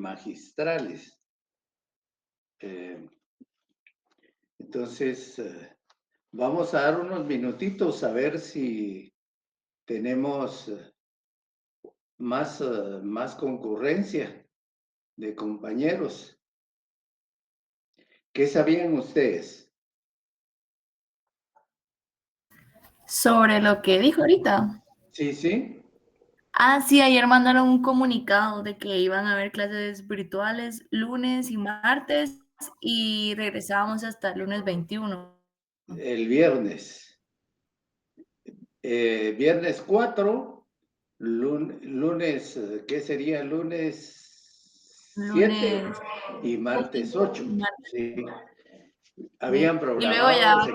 magistrales. Eh, entonces, vamos a dar unos minutitos a ver si tenemos más concurrencia de compañeros. ¿Qué sabían ustedes? Sobre lo que dijo ahorita. Sí, sí. Ah, sí, ayer mandaron un comunicado de que iban a haber clases virtuales lunes y martes y regresábamos hasta el lunes 21. El viernes. Viernes 4, lunes, ¿qué sería? Lunes 7 Lunes y martes 8. y martes. Sí. Sí. Habían Y luego ya, programado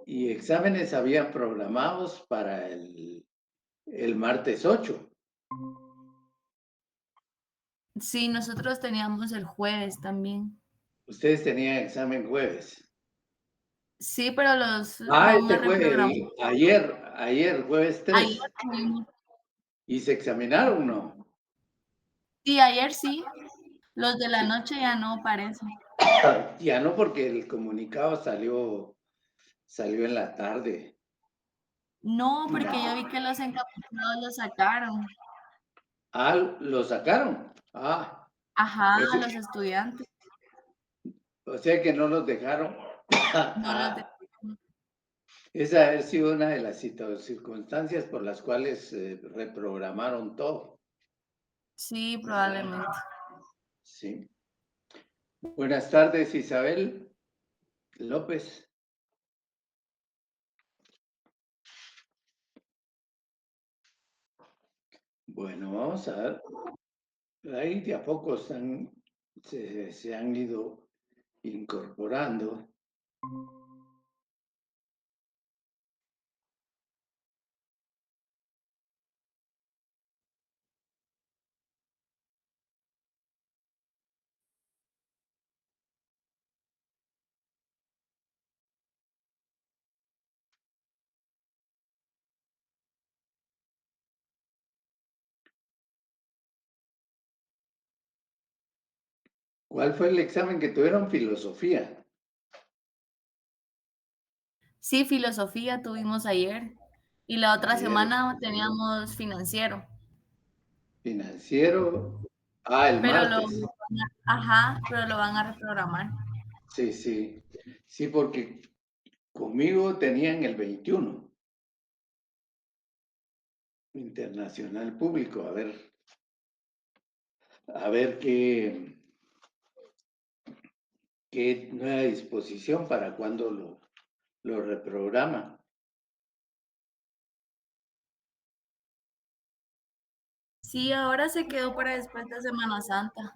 y exámenes habían programados para el martes 8. sí, nosotros teníamos el jueves también. Ustedes tenían examen jueves. Sí, pero los Ah, van este a fue reprogramar. ayer, jueves Ayer 3. tuvimos. ¿Y se examinaron, no? Sí, ayer sí. Los de la Sí. noche ya no parece. Ya no, porque el comunicado salió en la tarde. No, porque yo vi que los encapuchados los sacaron. Ah, ¿lo sacaron? Ah, Ajá, ese, los estudiantes. o sea que no los dejaron. No los Ah, dejaron. esa ha sido una de las circunstancias por las cuales reprogramaron todo, Sí, ¿verdad? probablemente. Sí. Buenas tardes, Isabel López. Bueno, vamos a ver. Ahí de a poco se han ido incorporando. ¿Cuál fue el examen que tuvieron? Filosofía. Sí, filosofía tuvimos ayer. Y la otra Ayer, semana teníamos financiero. financiero. Ah, el Pero martes. ajá, pero lo van a reprogramar. Sí, sí. Sí, porque conmigo tenían el 21, internacional público. A ver qué nueva disposición para cuando lo reprograman. Sí, ahora se quedó para después de Semana Santa.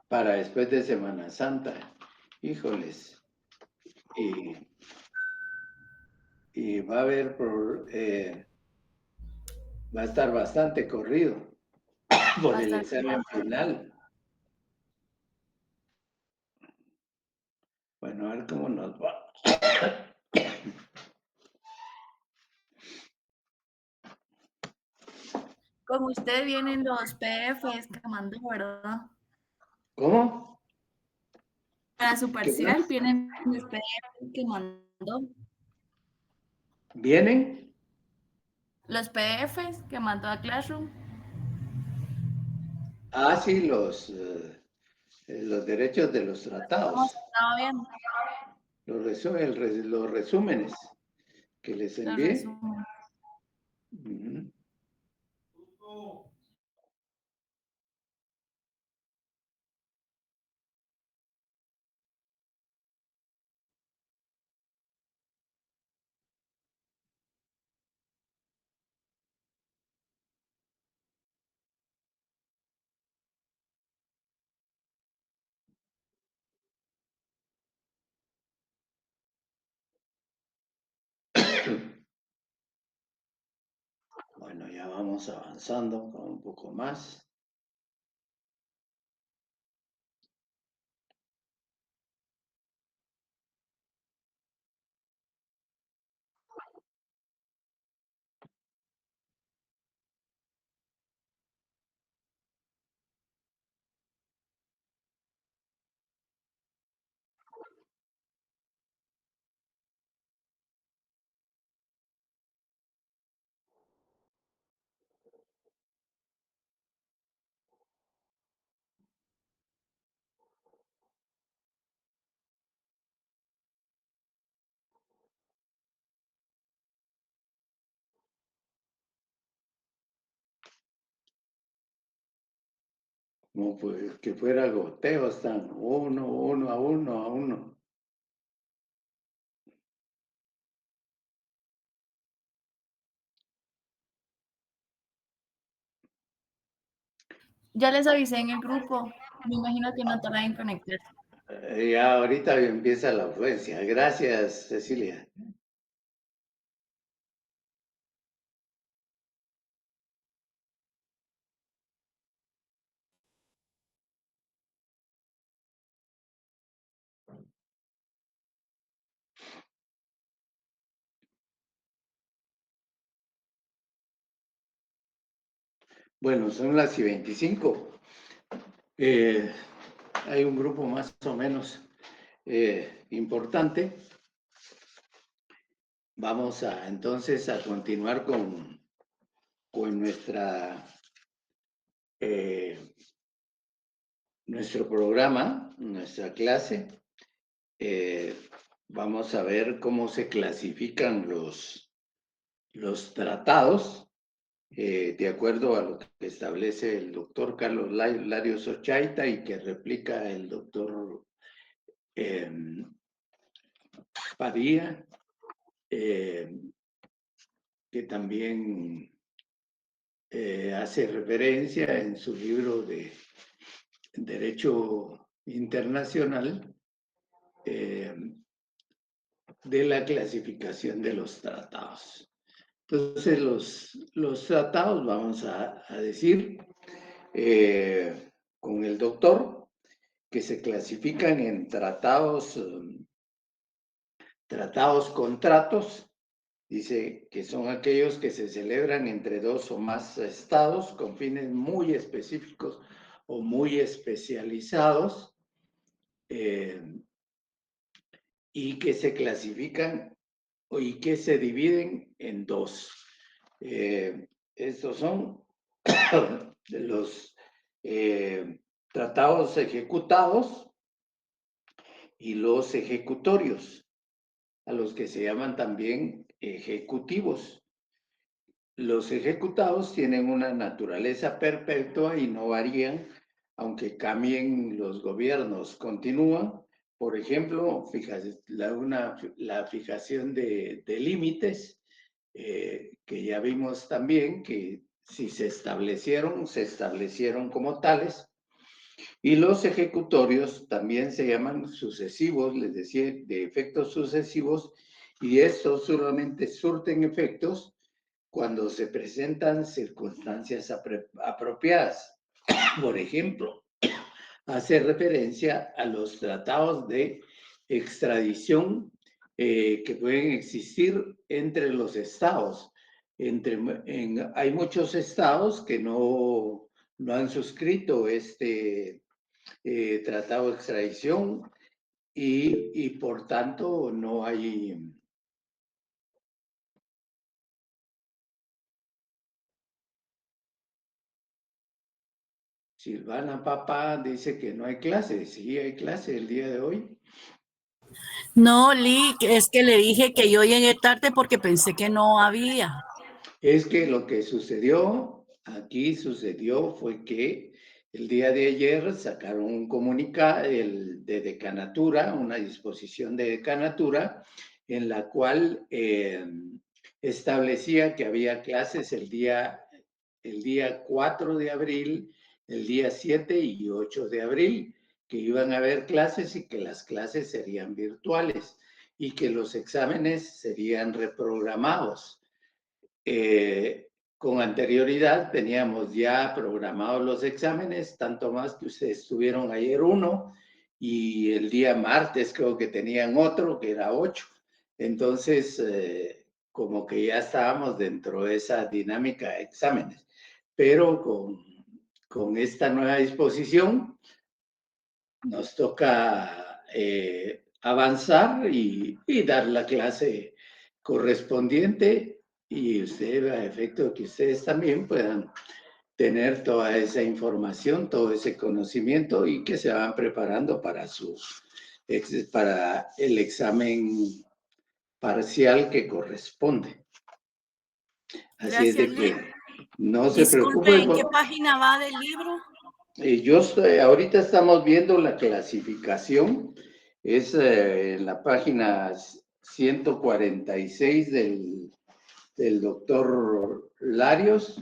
Para después de Semana Santa. Híjoles. Y, y va a haber, va a estar bastante corrido Va por a el estar. examen final. Bueno, a ver cómo nos va. Con usted vienen los PDFs que mandó, ¿verdad? ¿Cómo? Para su ¿Qué parcial más? vienen los PDFs que mandó. ¿Vienen? Los PDFs que mandó a Classroom. Ah, sí, los derechos de los ¿Cómo tratados, se estaba viendo? los resúmenes que les Los envié. resúmenes. Ujú. Bueno, ya vamos avanzando con un poco más. como pues, que fuera goteo, están uno, uno, a uno, a uno. Ya les avisé en el grupo. Me imagino que no tardan en conectarse. Ya ahorita empieza la afluencia. Gracias, Cecilia. Bueno, son las y 25. Hay un grupo más o menos importante. Vamos entonces a continuar con nuestro programa, nuestra clase. Vamos a ver cómo se clasifican los tratados, de acuerdo a lo que establece el doctor Carlos Larios Ochaita y que replica el doctor Padilla, que también hace referencia en su libro de Derecho Internacional de la clasificación de los tratados. Entonces, los tratados, vamos a decir, con el doctor, que se clasifican en contratos, dice que son aquellos que se celebran entre dos o más estados con fines muy específicos o muy especializados y que se clasifican y que se dividen en dos. Estos son los tratados ejecutados y los ejecutorios, a los que se llaman también ejecutivos. Los ejecutados tienen una naturaleza perpetua y no varían, aunque cambien los gobiernos. Continúan, por ejemplo, la fijación de límites, que ya vimos también que si se establecieron como tales. Y los ejecutorios también se llaman sucesivos, les decía, de efectos sucesivos, y estos solamente surten efectos cuando se presentan circunstancias apropiadas. Por ejemplo, hace referencia a los tratados de extradición que pueden existir entre los estados. Hay muchos estados que no han suscrito este tratado de extradición y por tanto no hay. Silvana Papá dice que no hay clase. Sí, hay clase el día de hoy. No, Lee, es que le dije que yo llegué tarde porque pensé que no había. Es que lo que sucedió fue que el día de ayer sacaron un comunicado de decanatura, una disposición de decanatura, en la cual establecía que había clases el día 4 de abril, el día 7 y 8 de abril, que iban a haber clases y que las clases serían virtuales y que los exámenes serían reprogramados. Con anterioridad teníamos ya programados los exámenes, tanto más que ustedes tuvieron ayer uno y el día martes creo que tenían otro que era 8. Entonces, como que ya estábamos dentro de esa dinámica de exámenes. Pero con esta nueva disposición nos toca avanzar y dar la clase correspondiente y a efecto de que ustedes también puedan tener toda esa información, todo ese conocimiento y que se van preparando para el examen parcial que corresponde. Así es Gracias, de Lee. que no se Disculpe, preocupe. ¿en qué página va del libro? Ahorita estamos viendo la clasificación, es en la página 146 del doctor Larios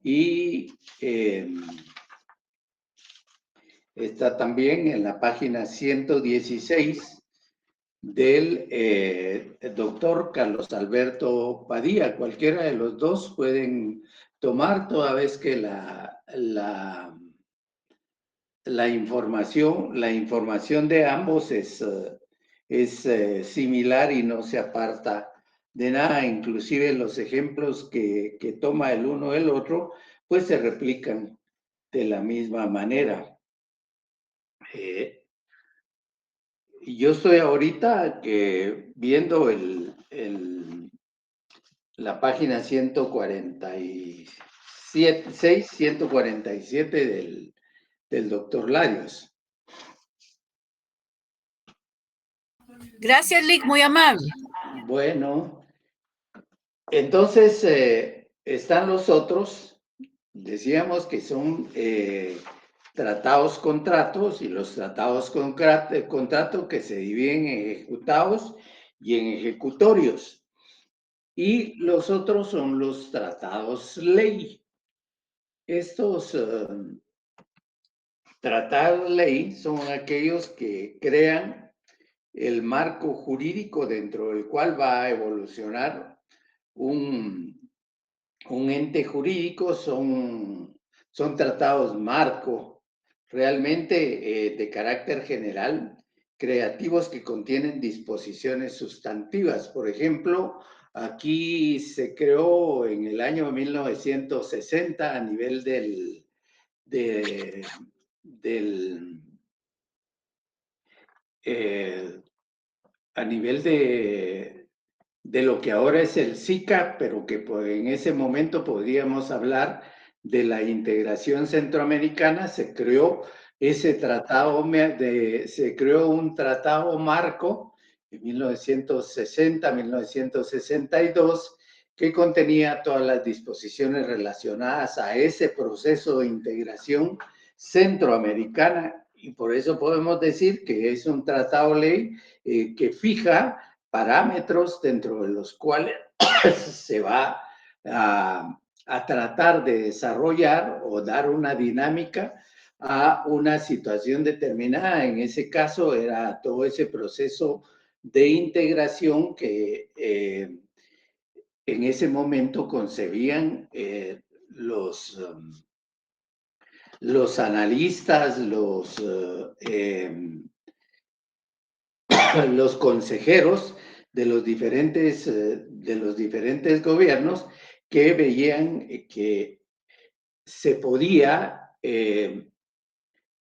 y está también en la página 116 del doctor Carlos Alberto Padilla. Cualquiera de los dos pueden tomar, toda vez que la información de ambos es similar y no se aparta de nada. Inclusive los ejemplos que toma el uno del otro, pues se replican de la misma manera. Yo estoy ahorita viendo la página 147 del doctor Larios. Gracias, Lick, muy amable. Bueno, entonces están los otros. Decíamos que son tratados contratos, y los tratados contrato que se dividen en ejecutados y en ejecutorios. Y los otros son los tratados ley. Estos tratados ley son aquellos que crean el marco jurídico dentro del cual va a evolucionar un ente jurídico. Son tratados marco, realmente de carácter general, creativos, que contienen disposiciones sustantivas. Por ejemplo, aquí se creó en el año 1960 a nivel a nivel de lo que ahora es el SICA, pero que en ese momento podríamos hablar de la integración centroamericana. Se creó ese tratado, se creó un tratado marco en 1960-1962 que contenía todas las disposiciones relacionadas a ese proceso de integración centroamericana, y por eso podemos decir que es un tratado ley que fija parámetros dentro de los cuales se va a tratar de desarrollar o dar una dinámica a una situación determinada. En ese caso era todo ese proceso de integración que en ese momento concebían los analistas, los consejeros de los diferentes gobiernos, que veían que se podía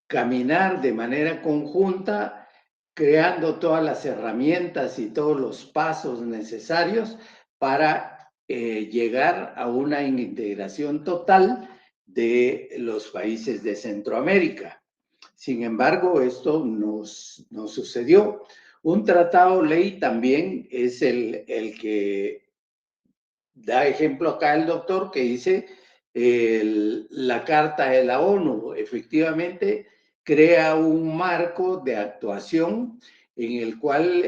caminar de manera conjunta, creando todas las herramientas y todos los pasos necesarios para llegar a una integración total de los países de Centroamérica. Sin embargo, esto no sucedió. Un tratado ley también es el que da ejemplo acá el doctor, que dice la Carta de la ONU. Efectivamente, crea un marco de actuación en el cual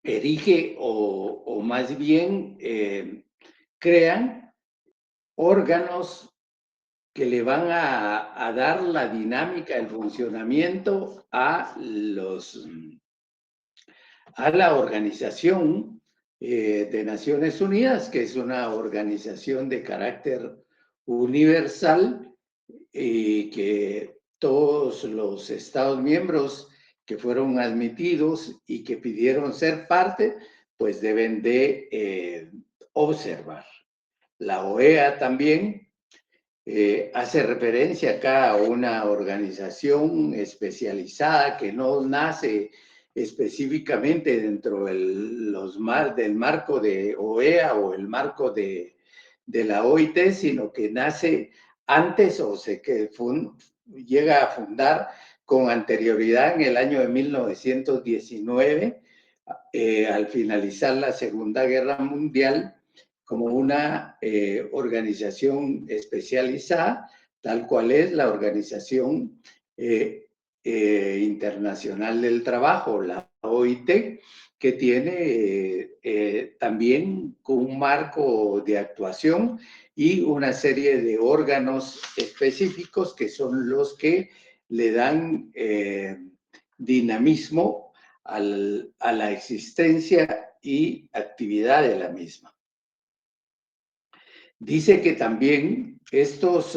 erige o más bien crean órganos que le van a dar la dinámica, el funcionamiento a la Organización de Naciones Unidas, que es una organización de carácter universal, y que todos los Estados miembros que fueron admitidos y que pidieron ser parte, pues deben de observar. La OEA también hace referencia acá a una organización especializada que no nace específicamente dentro del marco de OEA o el marco de la OIT, sino que nace antes, o llega a fundar con anterioridad en el año de 1919, al finalizar la Segunda Guerra Mundial, como una organización especializada, tal cual es la Organización Internacional del Trabajo, la OIT, que tiene también un marco de actuación y una serie de órganos específicos que son los que le dan dinamismo a la existencia y actividad de la misma. Dice que también estos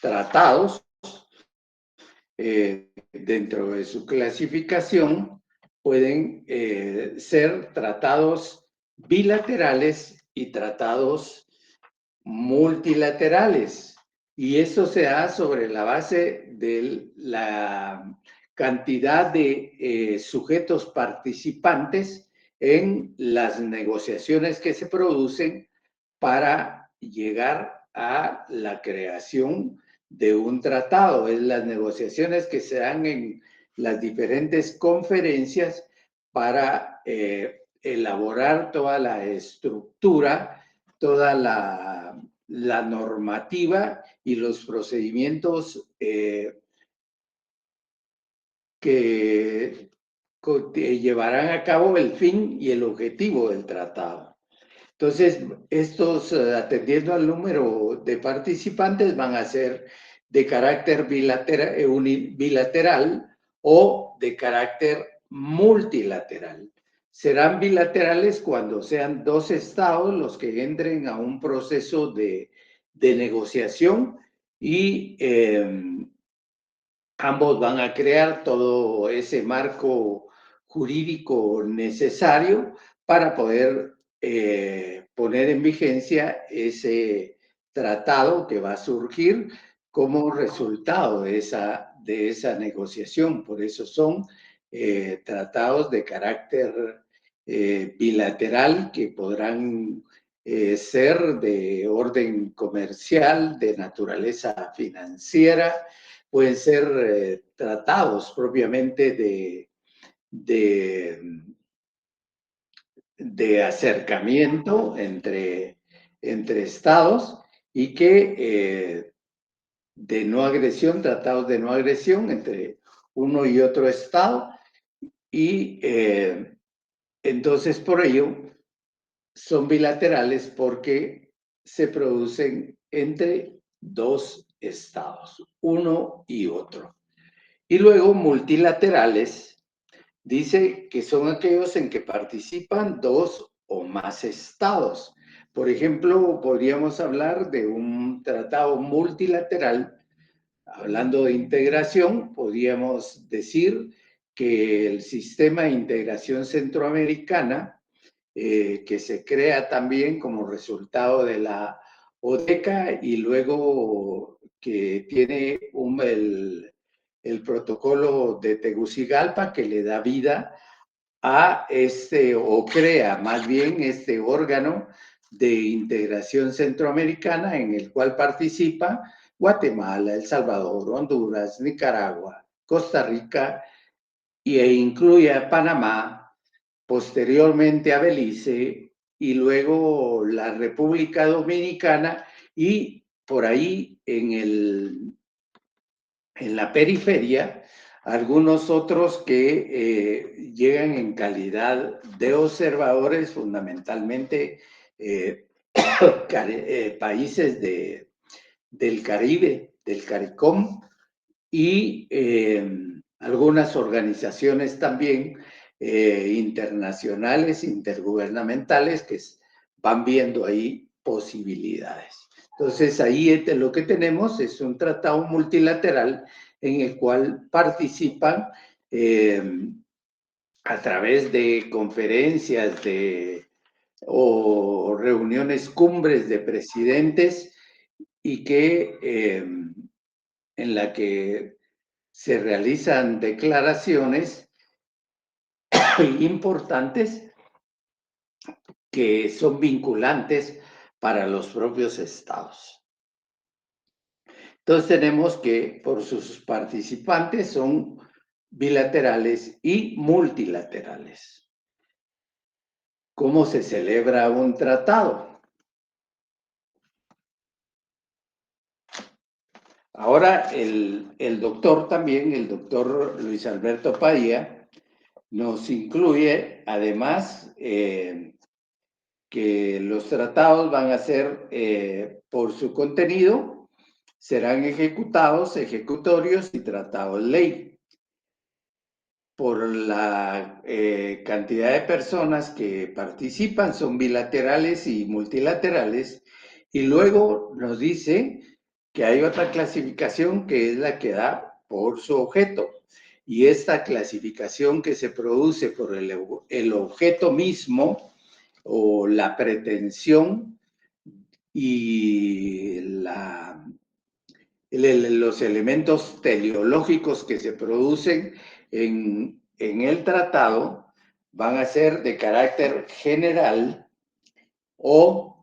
tratados, dentro de su clasificación, pueden ser tratados bilaterales y tratados multilaterales. Y eso se da sobre la base de la cantidad de sujetos participantes en las negociaciones que se producen para llegar a la creación de un tratado. Es las negociaciones que se dan en las diferentes conferencias para elaborar toda la estructura, toda la normativa y los procedimientos que llevarán a cabo el fin y el objetivo del tratado. Entonces, estos, atendiendo al número de participantes, van a ser de carácter bilateral o de carácter multilateral. Serán bilaterales cuando sean dos estados los que entren a un proceso de negociación y ambos van a crear todo ese marco jurídico necesario para poder poner en vigencia ese tratado que va a surgir como resultado de esa negociación. Por eso son tratados de carácter bilateral que podrán ser de orden comercial, de naturaleza financiera, pueden ser tratados propiamente de acercamiento entre estados y que de no agresión, tratados de no agresión entre uno y otro estado, y entonces por ello son bilaterales porque se producen entre dos estados, uno y otro. Y luego multilaterales, dice que son aquellos en que participan dos o más estados. Por ejemplo, podríamos hablar de un tratado multilateral. Hablando de integración, podríamos decir que el sistema de integración centroamericana, que se crea también como resultado de la ODECA y luego que tiene el protocolo de Tegucigalpa que le da vida a o crea más bien este órgano de integración centroamericana en el cual participa Guatemala, El Salvador, Honduras, Nicaragua, Costa Rica e incluye a Panamá, posteriormente a Belice y luego la República Dominicana y por ahí en la periferia algunos otros que llegan en calidad de observadores, fundamentalmente países del Caribe, del CARICOM, y algunas organizaciones también internacionales, intergubernamentales, que van viendo ahí posibilidades. Entonces, ahí lo que tenemos es un tratado multilateral en el cual participan a través de conferencias o reuniones cumbres de presidentes y que en la que se realizan declaraciones importantes que son vinculantes para los propios estados. Entonces tenemos que por sus participantes son bilaterales y multilaterales. ¿Cómo se celebra un tratado? Ahora el doctor también, el doctor Luis Alberto Padilla, nos incluye además que los tratados van a ser, por su contenido, serán ejecutados, ejecutorios y tratados ley. Por la cantidad de personas que participan, son bilaterales y multilaterales, y luego nos dice que hay otra clasificación que es la que da por su objeto, y esta clasificación que se produce por el objeto mismo o la pretensión y los elementos teleológicos que se producen en el tratado van a ser de carácter general o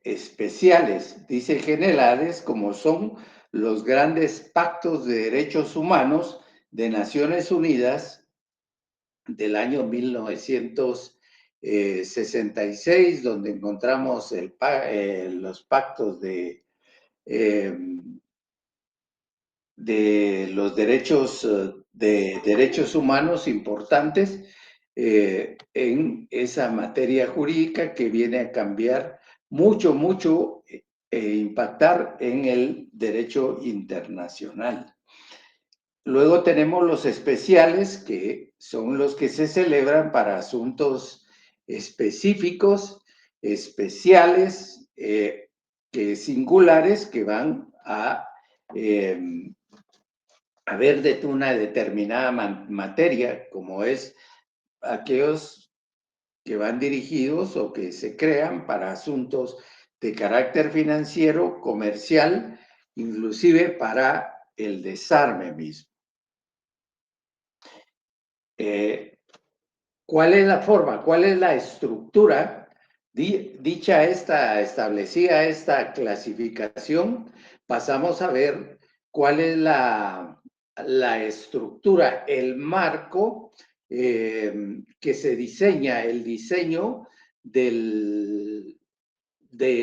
especiales. Dice generales como son los grandes pactos de derechos humanos de Naciones Unidas del año 1966, donde encontramos los pactos de los derechos humanos importantes en esa materia jurídica que viene a cambiar mucho e impactar en el derecho internacional. Luego tenemos los especiales, que son los que se celebran para asuntos específicos, especiales, que singulares, que van a ver de una determinada materia, como es aquellos que van dirigidos o que se crean para asuntos de carácter financiero, comercial, inclusive para el desarme mismo. ¿Cuál es la forma? ¿Cuál es la estructura? Establecida esta clasificación, pasamos a ver cuál es la estructura, el marco que se diseña, el diseño de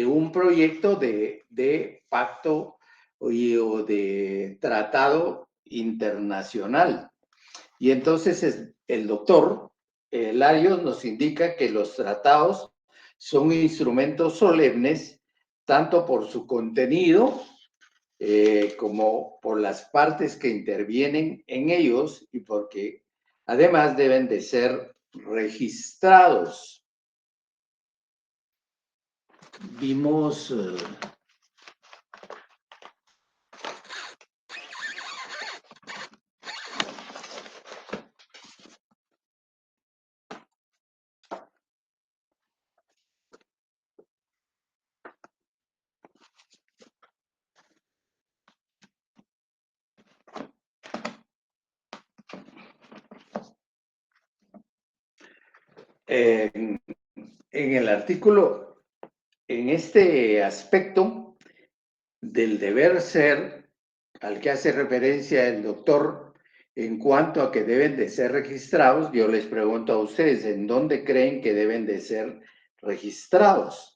un proyecto de pacto o de tratado internacional. Y entonces el doctor Larios nos indica que los tratados son instrumentos solemnes, tanto por su contenido como por las partes que intervienen en ellos, y porque además deben de ser registrados. Vimos en el artículo, en este aspecto del deber ser al que hace referencia el doctor en cuanto a que deben de ser registrados, yo les pregunto a ustedes, ¿en dónde creen que deben de ser registrados?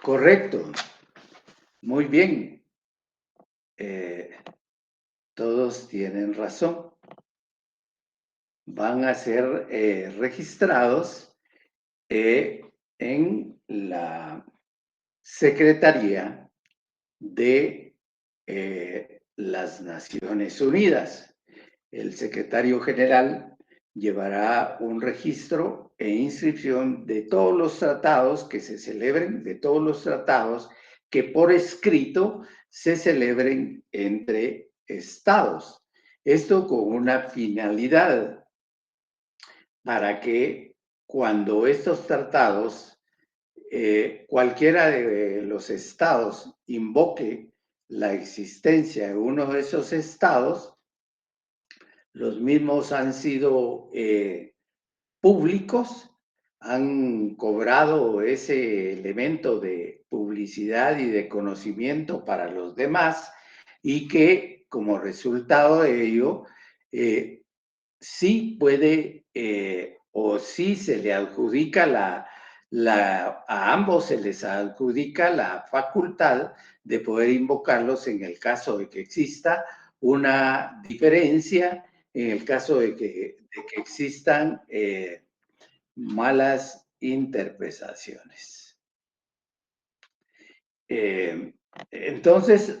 Correcto. Muy bien. Todos tienen razón. Van a ser registrados en la Secretaría de las Naciones Unidas. El secretario general llevará un registro e inscripción de todos los tratados que se celebren, de todos los tratados que por escrito se celebren entre estados. Esto con una finalidad, para que cuando estos tratados, cualquiera de los estados invoque la existencia de uno de esos estados, los mismos han sido públicos, han cobrado ese elemento de publicidad y de conocimiento para los demás, y que como resultado de ello sí puede o sí se le adjudica a ambos se les adjudica la facultad de poder invocarlos en el caso de que exista una diferencia, en el caso de que existan malas interpretaciones. Entonces,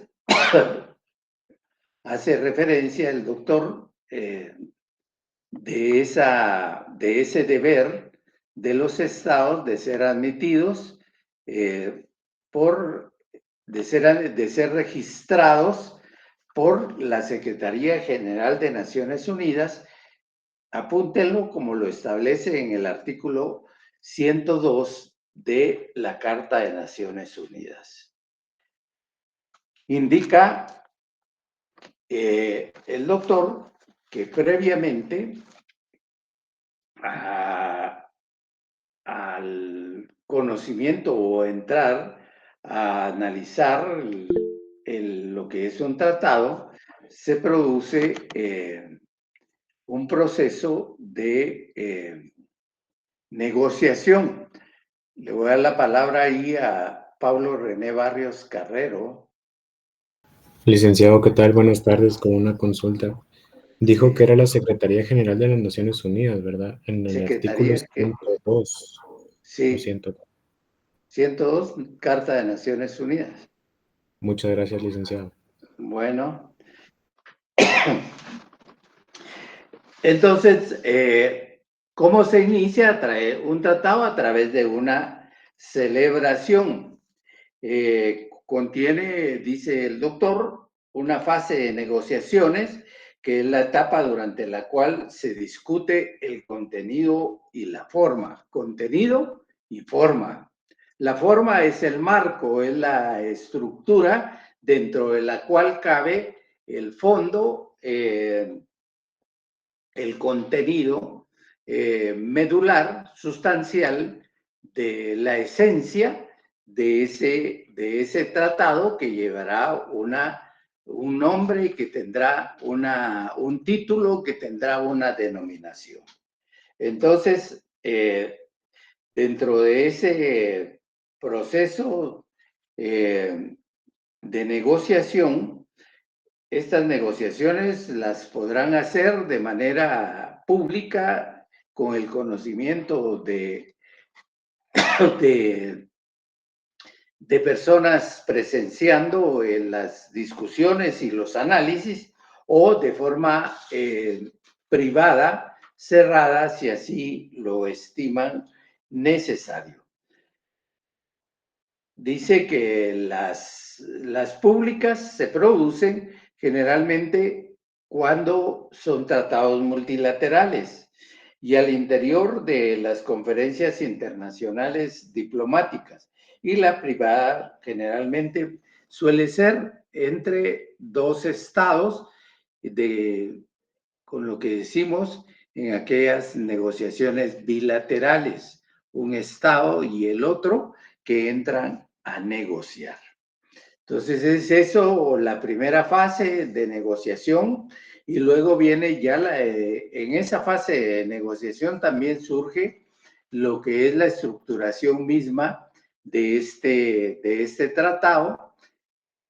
hace referencia el doctor de ese deber de los estados de ser admitidos, de ser registrados por la Secretaría General de Naciones Unidas. Apúntenlo como lo establece en el artículo 102 de la Carta de Naciones Unidas. Indica el doctor que previamente al conocimiento o entrar a analizar lo que es un tratado, se produce un proceso de negociación. Le voy a dar la palabra ahí a Pablo René Barrios Carrero. Licenciado, ¿qué tal? Buenas tardes, con una consulta. Dijo que era la Secretaría General de las Naciones Unidas, ¿verdad? En el artículo 102 o Sí, 104. 102, Carta de Naciones Unidas. Muchas gracias, licenciado. Bueno. Entonces, ¿cómo se inicia un tratado? A través de una celebración. Contiene, dice el doctor, una fase de negociaciones, que es la etapa durante la cual se discute el contenido y la forma. Contenido y forma. La forma es el marco, es la estructura dentro de la cual cabe el fondo, el contenido medular, sustancial, de la esencia de ese tratado, que llevará un nombre y que tendrá un título, que tendrá una denominación. Entonces, dentro de ese proceso de negociación, estas negociaciones las podrán hacer de manera pública, con el conocimiento de personas presenciando en las discusiones y los análisis, o de forma privada, cerrada, si así lo estiman necesario. Dice que las públicas se producen generalmente cuando son tratados multilaterales y al interior de las conferencias internacionales diplomáticas, y la privada generalmente suele ser entre dos estados, con lo que decimos en aquellas negociaciones bilaterales, un estado y el otro que entran a negociar. Entonces es eso la primera fase de negociación, y luego viene ya en esa fase de negociación también surge lo que es la estructuración misma de este tratado,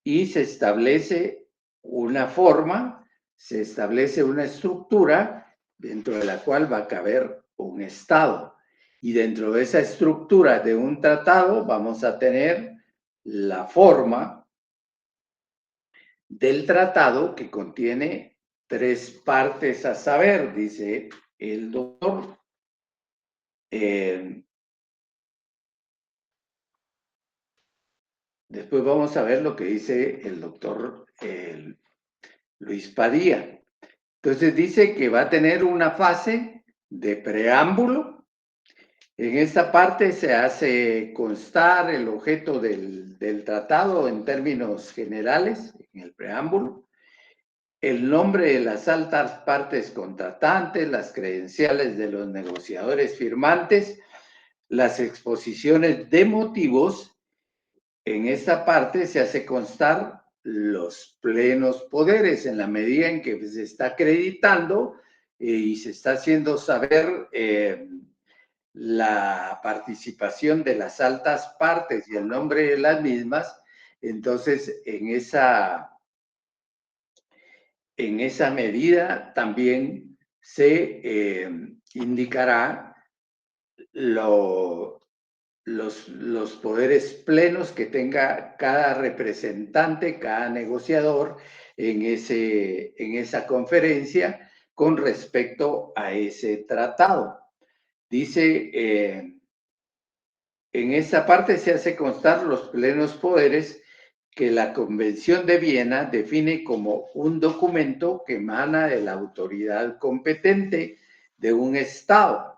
y se establece una forma, se establece una estructura dentro de la cual va a caber un estado. Y dentro de esa estructura de un tratado vamos a tener la forma del tratado, que contiene 3 partes a saber, dice el doctor. Después vamos a ver lo que dice el doctor Luis Padilla. Entonces dice que va a tener una fase de preámbulo. En esta parte se hace constar el objeto del tratado en términos generales, en el preámbulo, el nombre de las altas partes contratantes, las credenciales de los negociadores firmantes, las exposiciones de motivos. En esta parte se hace constar los plenos poderes en la medida en que se está acreditando y se está haciendo saber la participación de las altas partes y el nombre de las mismas. Entonces, en esa medida también se indicará los poderes plenos que tenga cada representante, cada negociador en esa conferencia con respecto a ese tratado. Dice, en esa parte se hace constar los plenos poderes que la Convención de Viena define como un documento que emana de la autoridad competente de un Estado,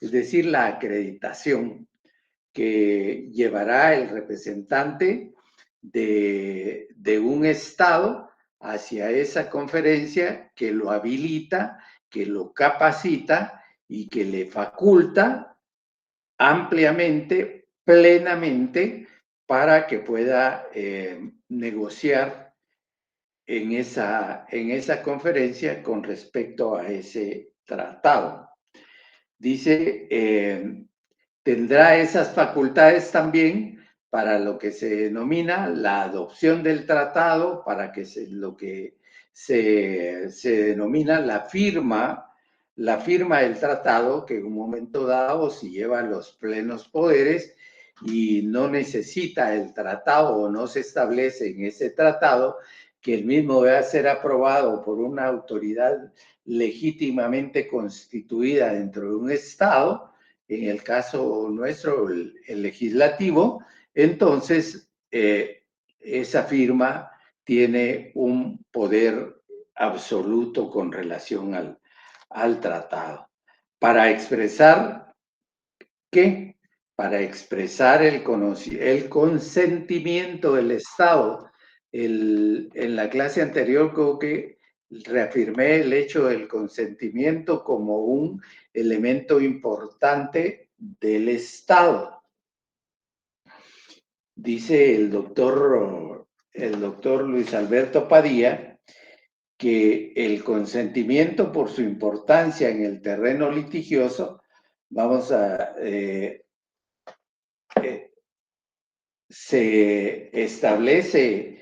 es decir, la acreditación que llevará el representante de un Estado hacia esa conferencia que lo habilita, que lo capacita y que le faculta ampliamente, plenamente, para que pueda negociar en esa conferencia con respecto a ese tratado. Dice, tendrá esas facultades también para lo que se denomina la adopción del tratado, para que lo que se denomina la firma del tratado, que en un momento dado, si lleva los plenos poderes y no necesita el tratado o no se establece en ese tratado que el mismo debe ser aprobado por una autoridad legítimamente constituida dentro de un Estado, en el caso nuestro, el legislativo, entonces esa firma tiene un poder absoluto con relación al tratado. Para expresar, ¿qué? Para expresar el consentimiento del Estado. En la clase anterior creo que reafirmé el hecho del consentimiento como un elemento importante del Estado. Dice el doctor Luis Alberto Padilla que el consentimiento, por su importancia en el terreno litigioso, se establece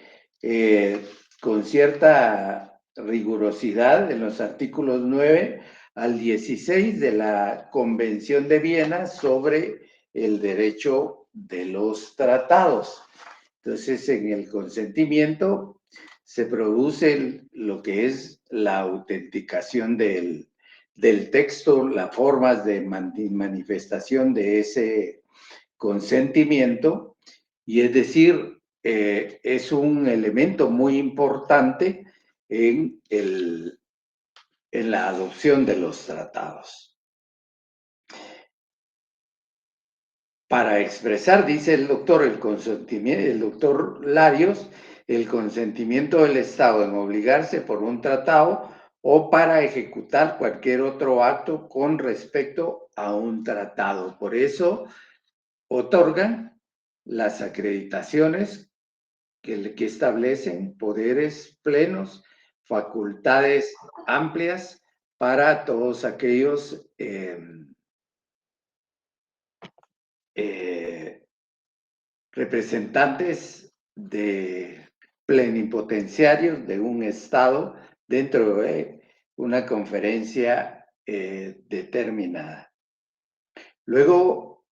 con cierta rigurosidad en los artículos 9 al 16 de la Convención de Viena sobre el derecho de los tratados. Entonces, en el consentimiento se produce lo que es la autenticación del texto, las formas de manifestación de ese consentimiento, y es decir, es un elemento muy importante en la adopción de los tratados. Para expresar, dice el doctor Larios, el consentimiento del Estado en obligarse por un tratado o para ejecutar cualquier otro acto con respecto a un tratado. Por eso otorgan las acreditaciones que establecen poderes plenos, facultades amplias para todos aquellos representantes de plenipotenciarios de un Estado dentro de una conferencia determinada. Luego,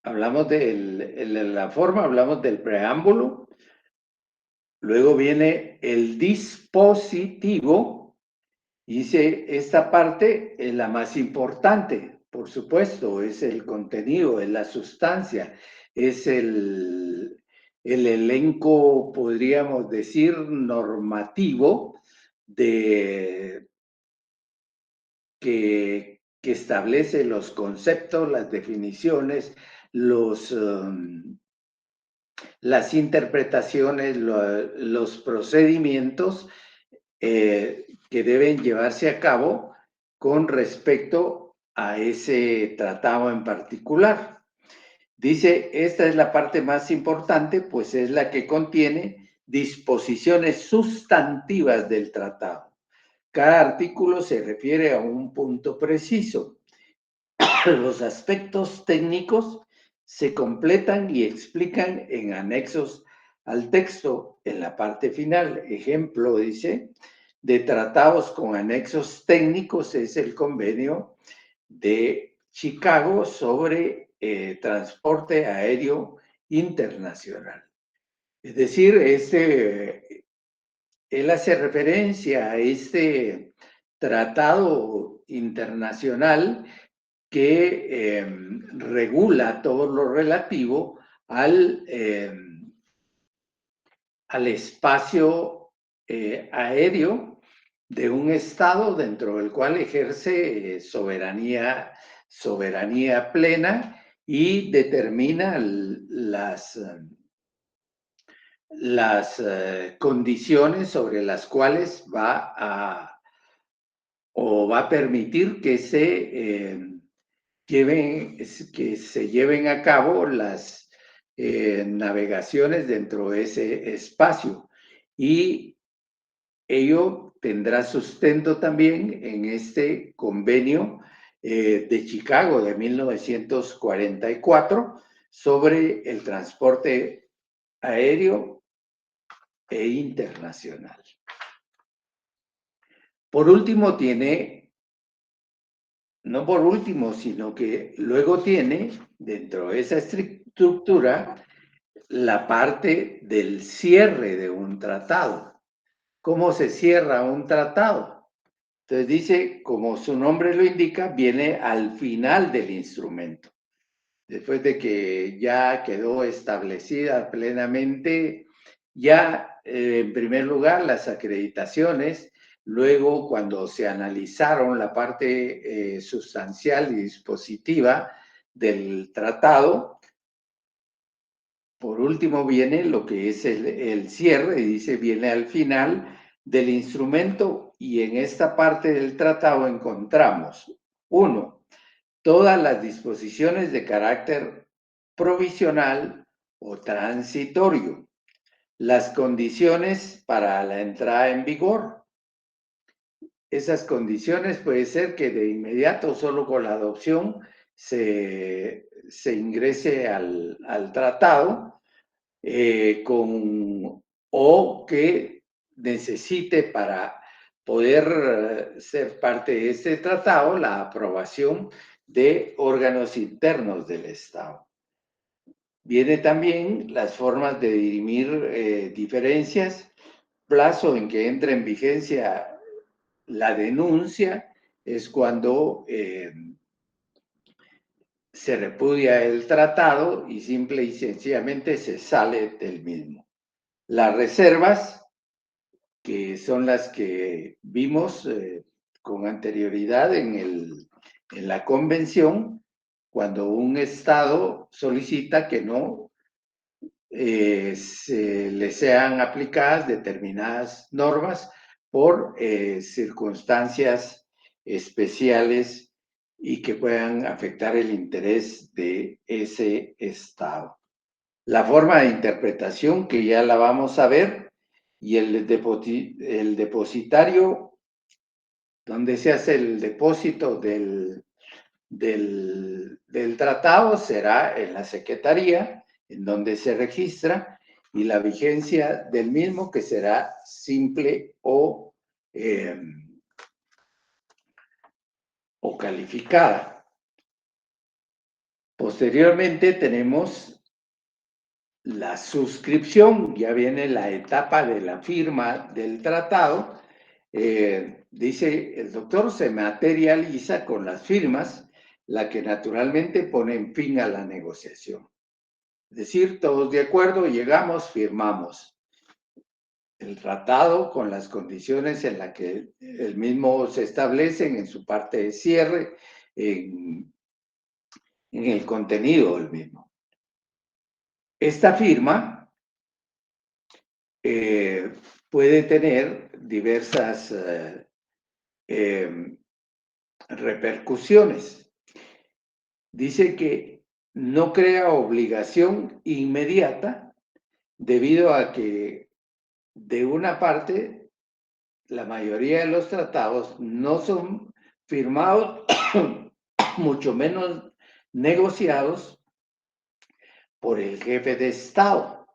hablamos de la forma, hablamos del preámbulo. Luego viene el dispositivo. Dice, esta parte es la más importante, por supuesto, es el contenido, es la sustancia, es el elenco, podríamos decir, normativo que establece los conceptos, las definiciones, las interpretaciones, los procedimientos que deben llevarse a cabo con respecto a ese tratado en particular. Dice, esta es la parte más importante, pues es la que contiene disposiciones sustantivas del tratado. Cada artículo se refiere a un punto preciso. Los aspectos técnicos se completan y explican en anexos al texto en la parte final. Ejemplo, dice, de tratados con anexos técnicos es el convenio de Chicago sobre transporte aéreo internacional. Es decir, él hace referencia a este tratado internacional que regula todo lo relativo al espacio aéreo de un Estado dentro del cual ejerce soberanía plena y determina las condiciones sobre las cuales va a permitir que se lleven a cabo las navegaciones dentro de ese espacio. Y ello tendrá sustento también en este convenio de Chicago de 1944 sobre el transporte aéreo e internacional. Por último, no por último, sino que luego tiene dentro de esa estructura la parte del cierre de un tratado. ¿Cómo se cierra un tratado? Entonces dice, como su nombre lo indica, viene al final del instrumento. Después de que ya quedó establecida plenamente, ya en primer lugar las acreditaciones, luego cuando se analizaron la parte sustancial y dispositiva del tratado, por último viene lo que es el cierre, y dice, viene al final del instrumento, y en esta parte del tratado encontramos, 1, todas las disposiciones de carácter provisional o transitorio, las condiciones para la entrada en vigor. Esas condiciones puede ser que de inmediato, solo con la adopción, se ingrese al tratado, o que necesite para poder ser parte de este tratado la aprobación de órganos internos del Estado. Viene también las formas de dirimir diferencias, plazo en que entra en vigencia la denuncia, es cuando se repudia el tratado y simple y sencillamente se sale del mismo. Las reservas, que son las que vimos con anterioridad en la convención, cuando un Estado solicita que no se le sean aplicadas determinadas normas por circunstancias especiales y que puedan afectar el interés de ese Estado. La forma de interpretación, que ya la vamos a ver, y el depositario, donde se hace el depósito del tratado, será en la Secretaría, en donde se registra, y la vigencia del mismo, que será simple o calificada. Posteriormente tenemos la suscripción, ya viene la etapa de la firma del tratado. Dice el doctor, se materializa con las firmas, la que naturalmente pone fin a la negociación. Es decir, todos de acuerdo, llegamos, firmamos el tratado con las condiciones en las que el mismo se establecen en su parte de cierre, en el contenido del mismo. Esta firma puede tener diversas repercusiones. Dice que no crea obligación inmediata debido a que de una parte, la mayoría de los tratados no son firmados, mucho menos negociados por el jefe de Estado.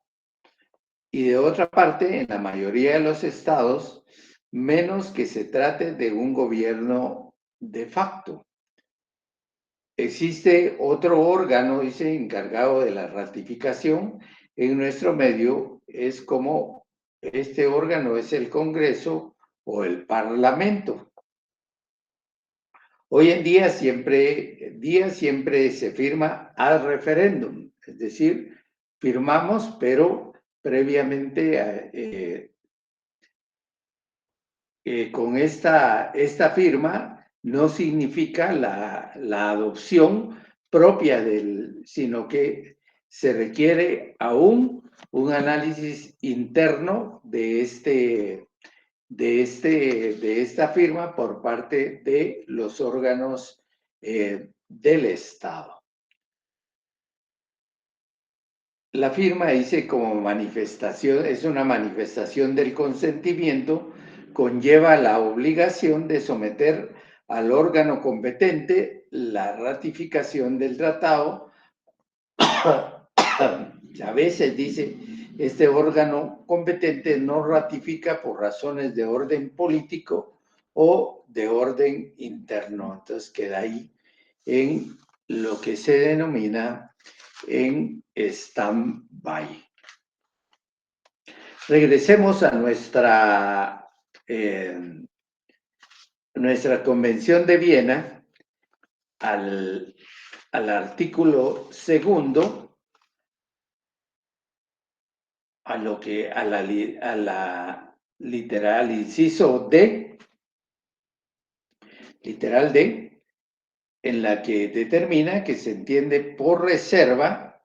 Y de otra parte, en la mayoría de los estados, menos que se trate de un gobierno de facto. Existe otro órgano, dice, encargado de la ratificación. En nuestro medio es como este órgano es el Congreso o el Parlamento. Hoy en día siempre se firma al referéndum, es decir, firmamos, pero previamente con esta firma no significa la adopción propia sino que se requiere aún un análisis interno de esta firma por parte de los órganos del Estado. La firma dice como manifestación, es una manifestación del consentimiento, conlleva la obligación de someter al órgano competente la ratificación del tratado. A veces dice, este órgano competente no ratifica por razones de orden político o de orden interno. Entonces queda ahí en lo que se denomina en stand-by. Regresemos a nuestra Convención de Viena, al artículo segundo, a la literal inciso D, literal D, en la que determina que se entiende por reserva,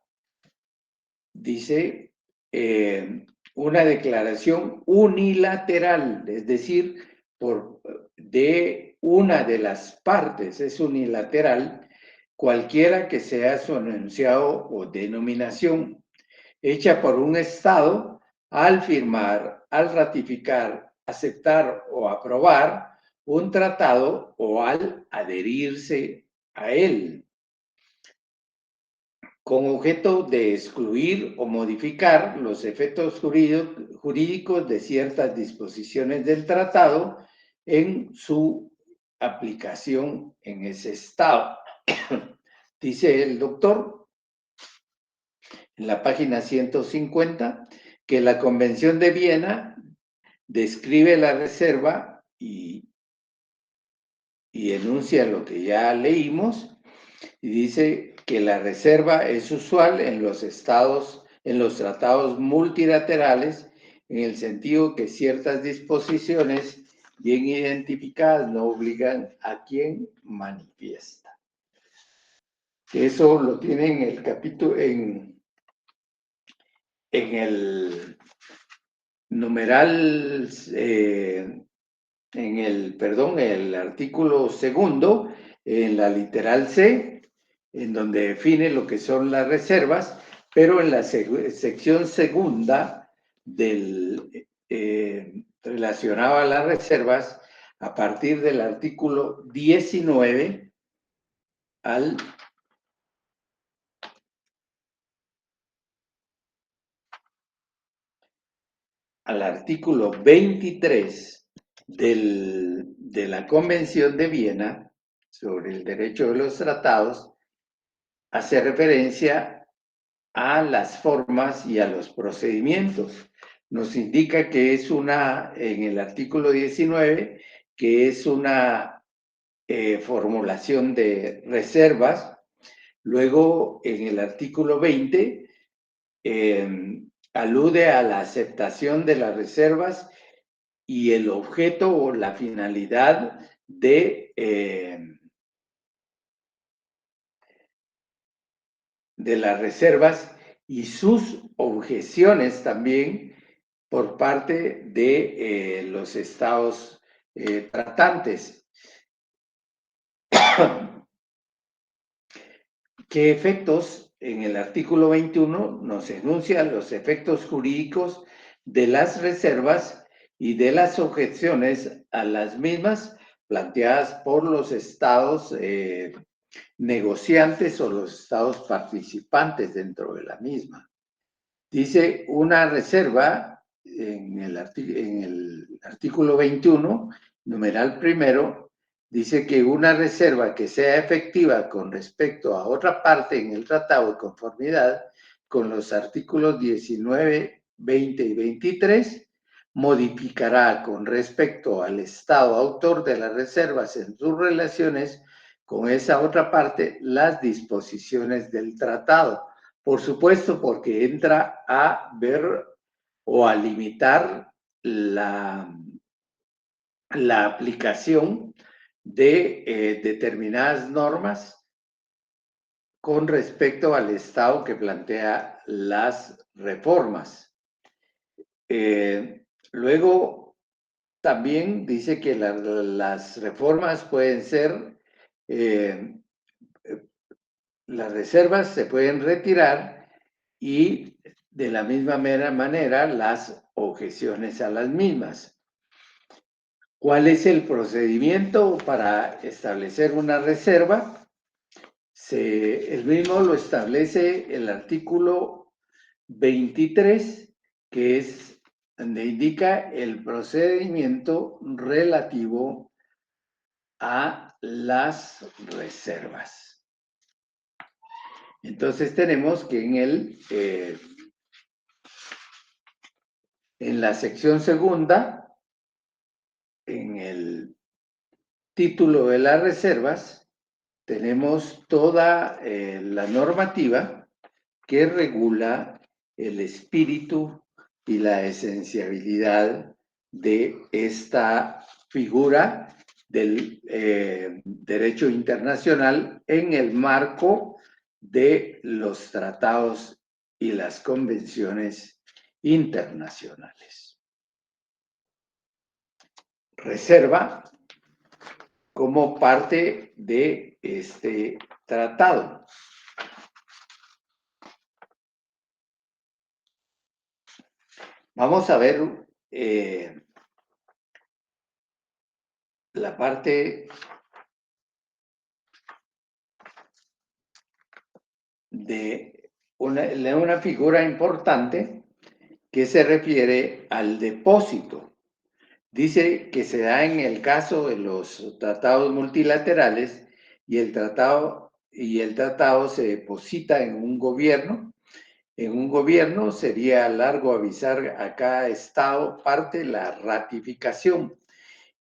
dice, una declaración unilateral, es decir, de una de las partes, es unilateral, cualquiera que sea su enunciado o denominación, hecha por un Estado al firmar, al ratificar, aceptar o aprobar un tratado o al adherirse a él, con objeto de excluir o modificar los efectos jurídicos de ciertas disposiciones del tratado en su aplicación en ese Estado. Dice el doctor en la página 150 que la Convención de Viena describe la reserva y enuncia lo que ya leímos, y dice que la reserva es usual en los tratados multilaterales, en el sentido que ciertas disposiciones bien identificadas no obligan a quien manifiesta. Eso lo tiene en el capítulo, en el numeral, el artículo segundo, en la literal C, en donde define lo que son las reservas, pero en la sección segunda relacionada a las reservas, a partir del artículo 19 al artículo 23 de la Convención de Viena sobre el derecho de los tratados, hace referencia a las formas y a los procedimientos. Nos indica que es en el artículo 19, que es una formulación de reservas. Luego, en el artículo 20, alude a la aceptación de las reservas y el objeto o la finalidad de las reservas y sus objeciones también por parte de los estados tratantes. ¿Qué efectos? En el artículo 21 nos enuncia los efectos jurídicos de las reservas y de las objeciones a las mismas planteadas por los estados negociantes o los estados participantes dentro de la misma. Dice una reserva en el artículo 21, numeral primero, dice que una reserva que sea efectiva con respecto a otra parte en el tratado de conformidad con los artículos 19, 20 y 23, modificará con respecto al Estado autor de las reservas en sus relaciones con esa otra parte las disposiciones del tratado. Por supuesto, porque entra a ver o a limitar la aplicación de determinadas normas con respecto al Estado que plantea las reformas. Luego, también dice que las reformas pueden ser, las reservas se pueden retirar y de la misma manera las objeciones a las mismas. ¿Cuál es el procedimiento para establecer una reserva? El mismo lo establece el artículo 23, que es donde indica el procedimiento relativo a las reservas. Entonces tenemos que en la sección segunda, en el título de las reservas, tenemos toda la normativa que regula el espíritu y la esencialidad de esta figura del derecho internacional en el marco de los tratados y las convenciones internacionales. Reserva como parte de este tratado. Vamos a ver la parte de una figura importante que se refiere al depósito. Dice que se da en el caso de los tratados multilaterales y el tratado se deposita en un gobierno. En un gobierno sería largo avisar a cada estado parte la ratificación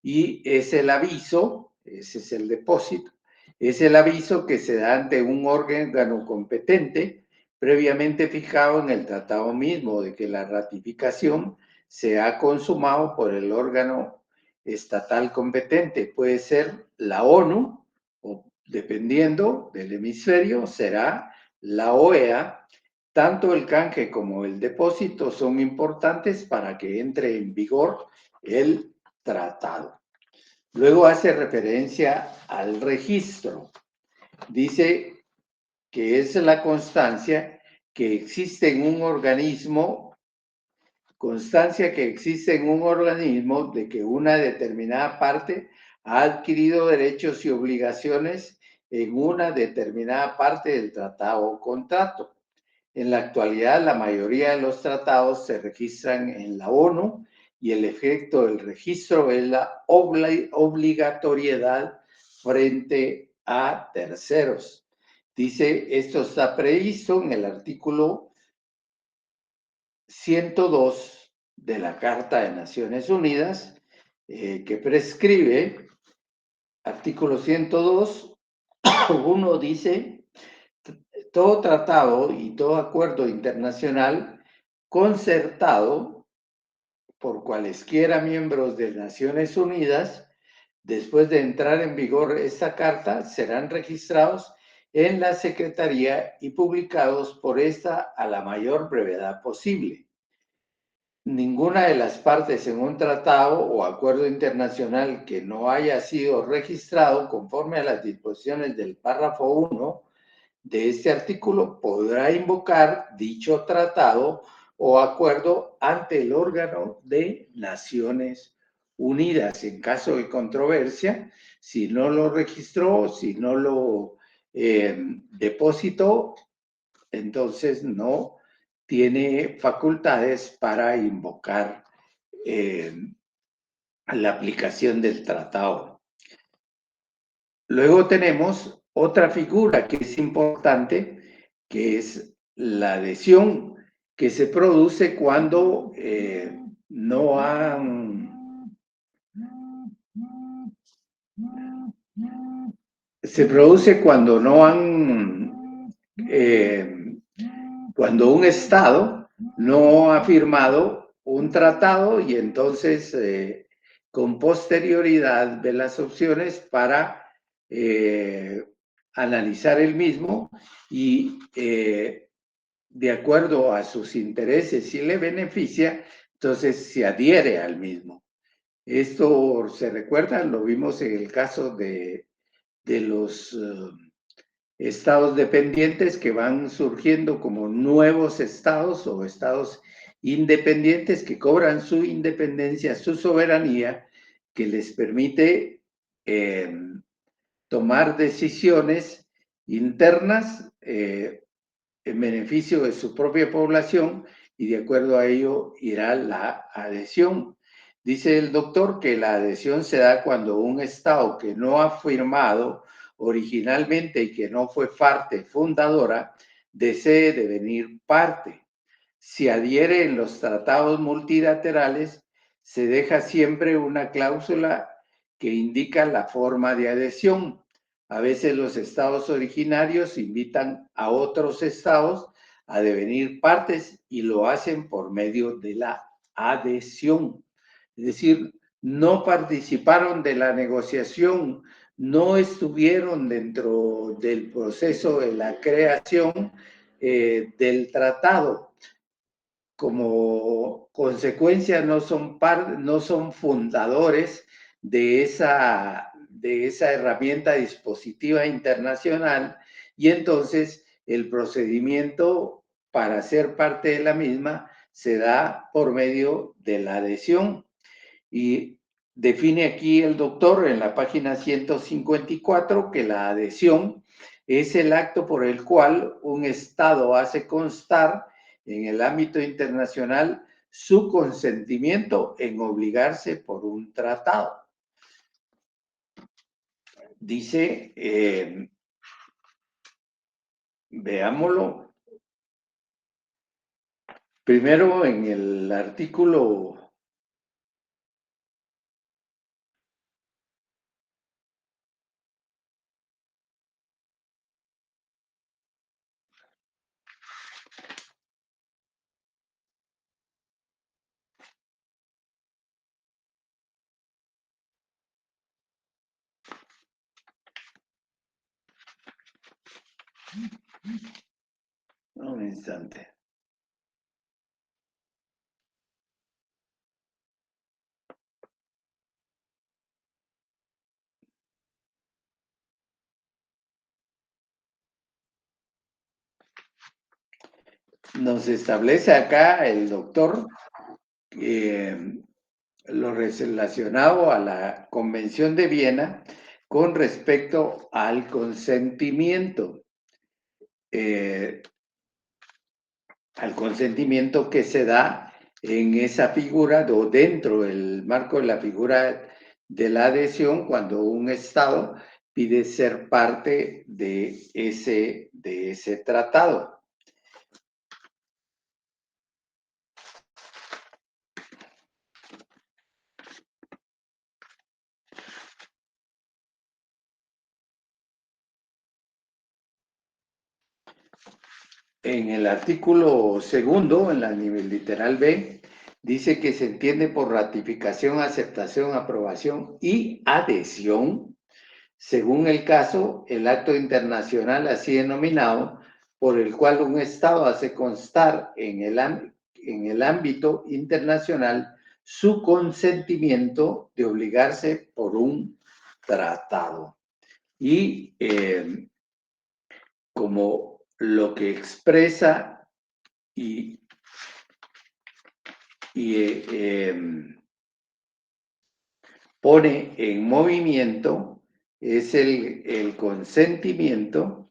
y es el aviso, ese es el depósito, es el aviso que se da ante un órgano competente previamente fijado en el tratado mismo de que la ratificación se ha consumado por el órgano estatal competente. Puede ser la ONU o, dependiendo del hemisferio, será la OEA. Tanto el canje como el depósito son importantes para que entre en vigor el tratado. Luego hace referencia al registro. Dice que es la constancia que existe en un organismo, de que una determinada parte ha adquirido derechos y obligaciones en una determinada parte del tratado o contrato. En la actualidad, la mayoría de los tratados se registran en la ONU y el efecto del registro es la obligatoriedad frente a terceros. Dice, esto está previsto en el artículo 102 de la Carta de Naciones Unidas, que prescribe, artículo 102, uno dice, todo tratado y todo acuerdo internacional concertado por cualesquiera miembros de Naciones Unidas, después de entrar en vigor esta carta, serán registrados en la Secretaría y publicados por esta a la mayor brevedad posible. Ninguna de las partes en un tratado o acuerdo internacional que no haya sido registrado conforme a las disposiciones del párrafo 1 de este artículo podrá invocar dicho tratado o acuerdo ante el órgano de Naciones Unidas. En caso de controversia, si no lo registró, si no lo depositó, entonces no tiene facultades para invocar la aplicación del tratado. Luego tenemos otra figura que es importante, que es la adhesión que se produce cuando no han cuando un Estado no ha firmado un tratado y entonces con posterioridad ve las opciones para analizar el mismo y de acuerdo a sus intereses, si le beneficia, entonces se adhiere al mismo. Esto se recuerda, lo vimos en el caso de los estados dependientes que van surgiendo como nuevos estados o estados independientes que cobran su independencia, su soberanía, que les permite tomar decisiones internas en beneficio de su propia población y de acuerdo a ello irá la adhesión. Dice el doctor que la adhesión se da cuando un Estado que no ha firmado originalmente y que no fue parte fundadora desee devenir parte. Si adhiere en los tratados multilaterales, se deja siempre una cláusula que indica la forma de adhesión. A veces los estados originarios invitan a otros estados a devenir partes y lo hacen por medio de la adhesión. Es decir, no participaron de la negociación, no estuvieron dentro del proceso de la creación del tratado. Como consecuencia no son fundadores de esa herramienta dispositiva internacional y entonces el procedimiento para ser parte de la misma se da por medio de la adhesión. Y define aquí el doctor en la página 154 que la adhesión es el acto por el cual un Estado hace constar en el ámbito internacional su consentimiento en obligarse por un tratado. Dice, veámoslo, primero en el artículo un instante. Nos establece acá el doctor lo relacionado a la Convención de Viena con respecto al consentimiento. Al consentimiento que se da en esa figura o dentro del marco de la figura de la adhesión cuando un Estado pide ser parte de ese tratado. En el artículo segundo, en la nivel literal B, dice que se entiende por ratificación, aceptación, aprobación y adhesión, según el caso, el acto internacional así denominado, por el cual un Estado hace constar en el ámbito internacional su consentimiento de obligarse por un tratado. Y como lo que expresa y pone en movimiento es el consentimiento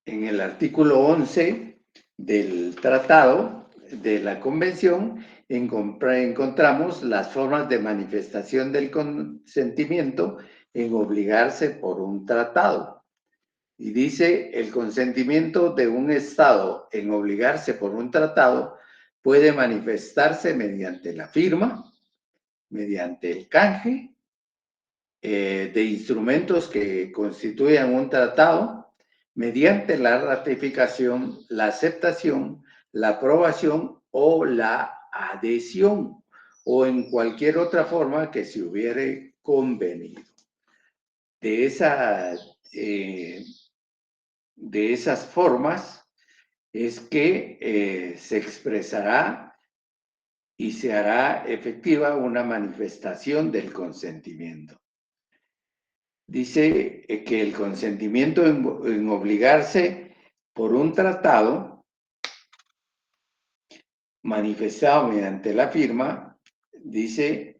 en el artículo 11 del tratado de la convención. Encontramos las formas de manifestación del consentimiento en obligarse por un tratado. Y dice, el consentimiento de un Estado en obligarse por un tratado puede manifestarse mediante la firma, mediante el canje de instrumentos que constituyan un tratado, mediante la ratificación, la aceptación, la aprobación o la adhesión, o en cualquier otra forma que se hubiere convenido. De esas formas es que se expresará y se hará efectiva una manifestación del consentimiento. Dice que el consentimiento en obligarse por un tratado manifestado mediante la firma, dice,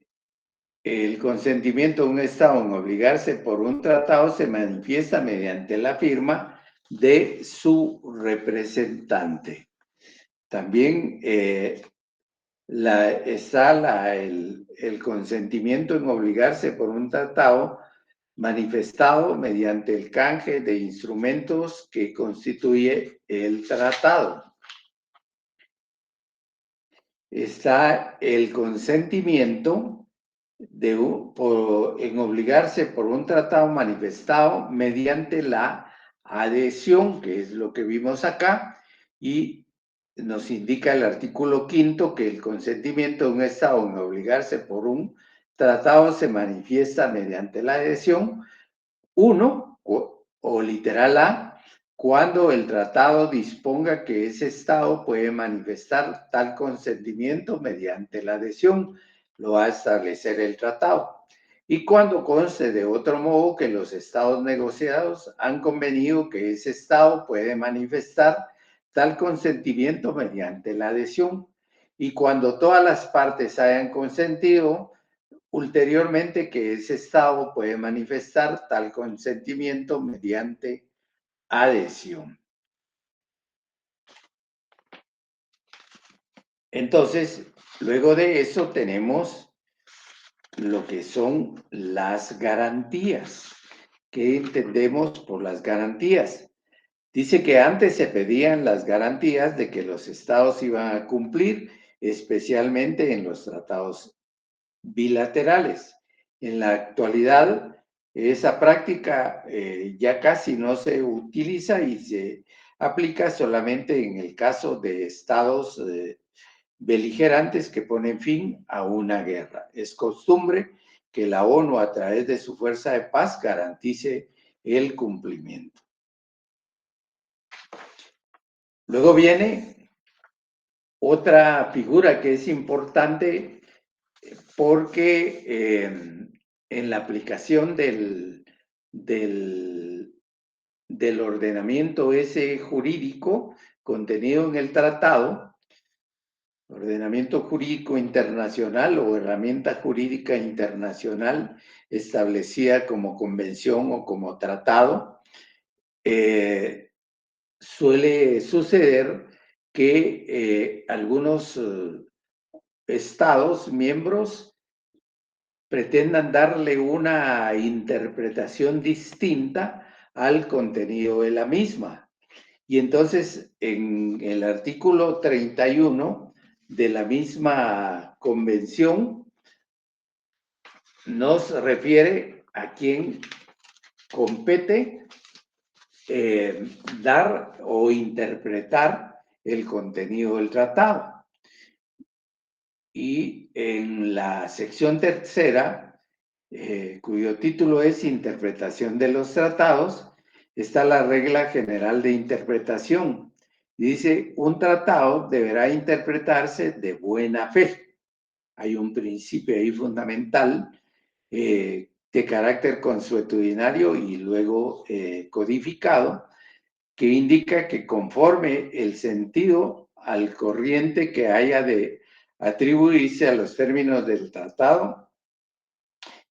el consentimiento de un Estado en obligarse por un tratado se manifiesta mediante la firma de su representante. También está el consentimiento en obligarse por un tratado manifestado mediante el canje de instrumentos que constituye el tratado. Está el consentimiento en obligarse por un tratado manifestado mediante la adhesión, que es lo que vimos acá, y nos indica el artículo 5º que el consentimiento de un Estado en obligarse por un tratado se manifiesta mediante la adhesión, o literal A, cuando el tratado disponga que ese Estado puede manifestar tal consentimiento mediante la adhesión, lo va a establecer el tratado. Y cuando conste de otro modo que los Estados negociados han convenido que ese Estado puede manifestar tal consentimiento mediante la adhesión. Y cuando todas las partes hayan consentido ulteriormente que ese Estado puede manifestar tal consentimiento mediante adhesión. Entonces, luego de eso tenemos lo que son las garantías. ¿Qué entendemos por las garantías? Dice que antes se pedían las garantías de que los estados iban a cumplir, especialmente en los tratados bilaterales. En la actualidad, esa práctica ya casi no se utiliza y se aplica solamente en el caso de estados beligerantes que ponen fin a una guerra. Es costumbre que la ONU, a través de su fuerza de paz, garantice el cumplimiento. Luego viene otra figura que es importante porque en la aplicación del ordenamiento ese jurídico contenido en el tratado, ordenamiento jurídico internacional o herramienta jurídica internacional establecida como convención o como tratado, suele suceder que algunos estados miembros pretendan darle una interpretación distinta al contenido de la misma. Y entonces, en el artículo 31 de la misma convención, nos refiere a quién compete dar o interpretar el contenido del tratado. Y en la sección tercera, cuyo título es Interpretación de los Tratados, está la regla general de interpretación. Dice, un tratado deberá interpretarse de buena fe. Hay un principio ahí fundamental de carácter consuetudinario y luego codificado, que indica que conforme el sentido al corriente que haya de atribuirse a los términos del tratado,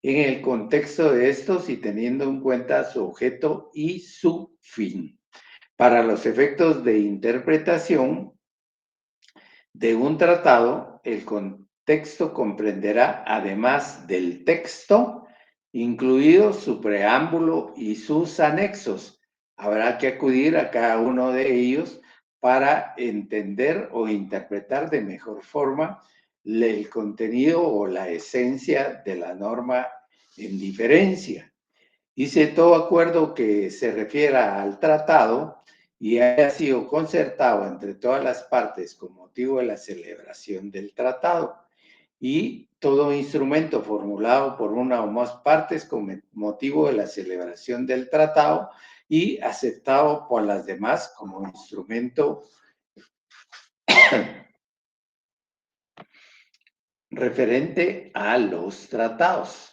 en el contexto de estos y teniendo en cuenta su objeto y su fin. Para los efectos de interpretación de un tratado, el contexto comprenderá, además del texto, incluido su preámbulo y sus anexos. Habrá que acudir a cada uno de ellos para entender o interpretar de mejor forma el contenido o la esencia de la norma en diferencia. Dice todo acuerdo que se refiera al tratado y haya sido concertado entre todas las partes con motivo de la celebración del tratado, y todo instrumento formulado por una o más partes con motivo de la celebración del tratado y aceptado por las demás como instrumento referente a los tratados.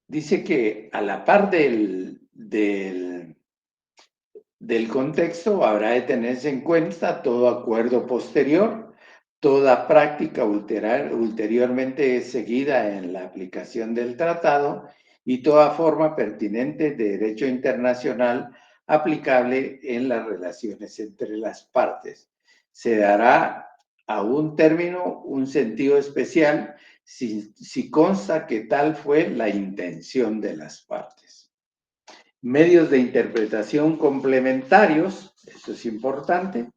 Dice que a la par del contexto habrá de tenerse en cuenta todo acuerdo posterior, toda práctica ulteriormente seguida en la aplicación del tratado y toda forma pertinente de derecho internacional aplicable en las relaciones entre las partes. Se dará a un término un sentido especial si consta que tal fue la intención de las partes. Medios de interpretación complementarios, eso es importante.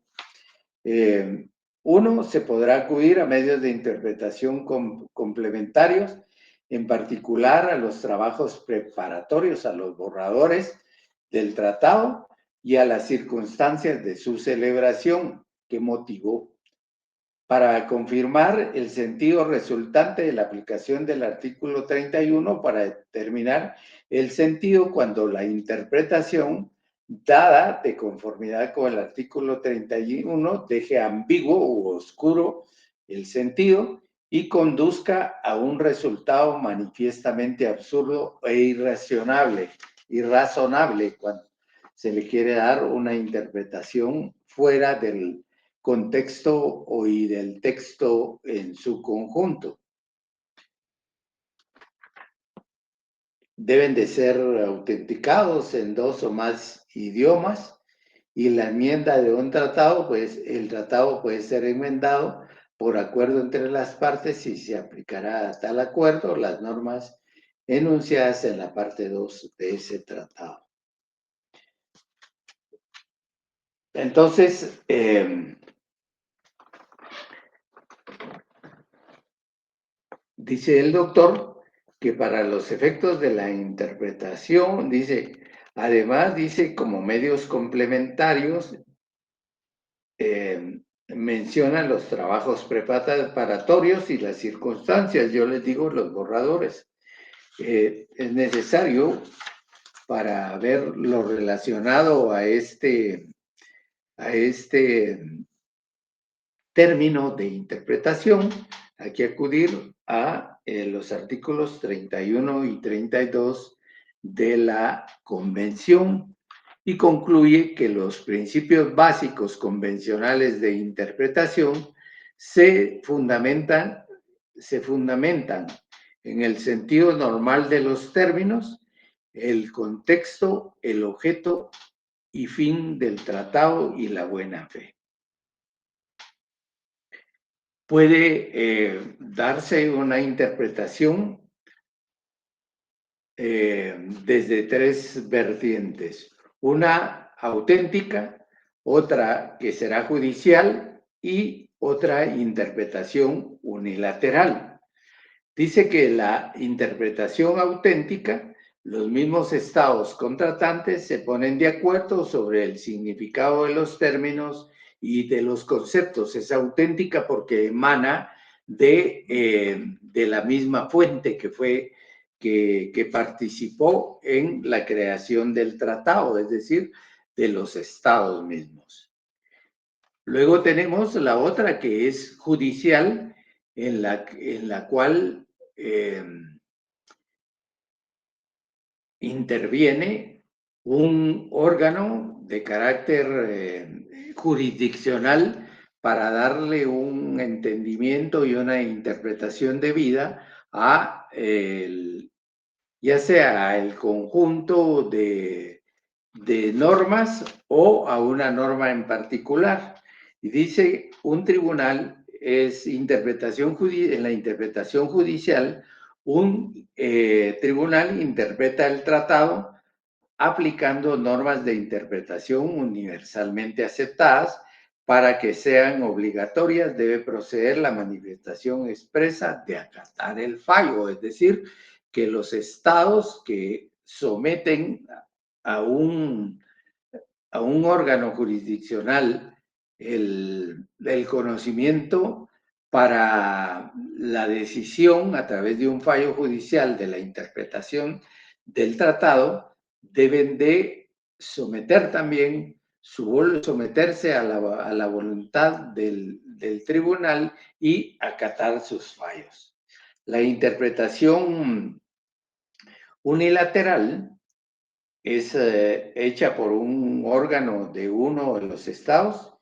Uno, se podrá acudir a medios de interpretación complementarios, en particular a los trabajos preparatorios, a los borradores del tratado y a las circunstancias de su celebración que motivó, para confirmar el sentido resultante de la aplicación del artículo 31, para determinar el sentido cuando la interpretación dada de conformidad con el artículo 31 deje ambiguo u oscuro el sentido y conduzca a un resultado manifiestamente absurdo e irrazonable cuando se le quiere dar una interpretación fuera del contexto y del texto en su conjunto. Deben de ser autenticados en 2 o más idiomas, y la enmienda de un tratado, pues el tratado puede ser enmendado por acuerdo entre las partes y se aplicará a tal acuerdo las normas enunciadas en la parte 2 de ese tratado. Entonces, dice el doctor que para los efectos de la interpretación, además como medios complementarios, menciona los trabajos preparatorios y las circunstancias, yo les digo los borradores. Es necesario, para ver lo relacionado a este término de interpretación, hay que acudir a los artículos 31 y 32 de la Convención, y concluye que los principios básicos convencionales de interpretación se fundamentan en el sentido normal de los términos, el contexto, el objeto y fin del tratado y la buena fe. Puede darse una interpretación desde 3 vertientes: una auténtica, otra que será judicial y otra interpretación unilateral. Dice que la interpretación auténtica, los mismos estados contratantes se ponen de acuerdo sobre el significado de los términos y de los conceptos. Es auténtica porque emana de la misma fuente que participó en la creación del tratado, es decir, de los estados mismos. Luego tenemos la otra, que es judicial, en la cual interviene un órgano de carácter jurisdiccional para darle un entendimiento y una interpretación debida a ya sea el conjunto de normas o a una norma en particular. Y dice, un tribunal es en la interpretación judicial, un tribunal interpreta el tratado aplicando normas de interpretación universalmente aceptadas. Para que sean obligatorias, debe proceder la manifestación expresa de acatar el fallo, es decir, que los estados que someten a un órgano jurisdiccional el conocimiento para la decisión a través de un fallo judicial de la interpretación del tratado, deben de someter también someterse a la voluntad del tribunal y acatar sus fallos. La interpretación unilateral es hecha por un órgano de uno de los estados,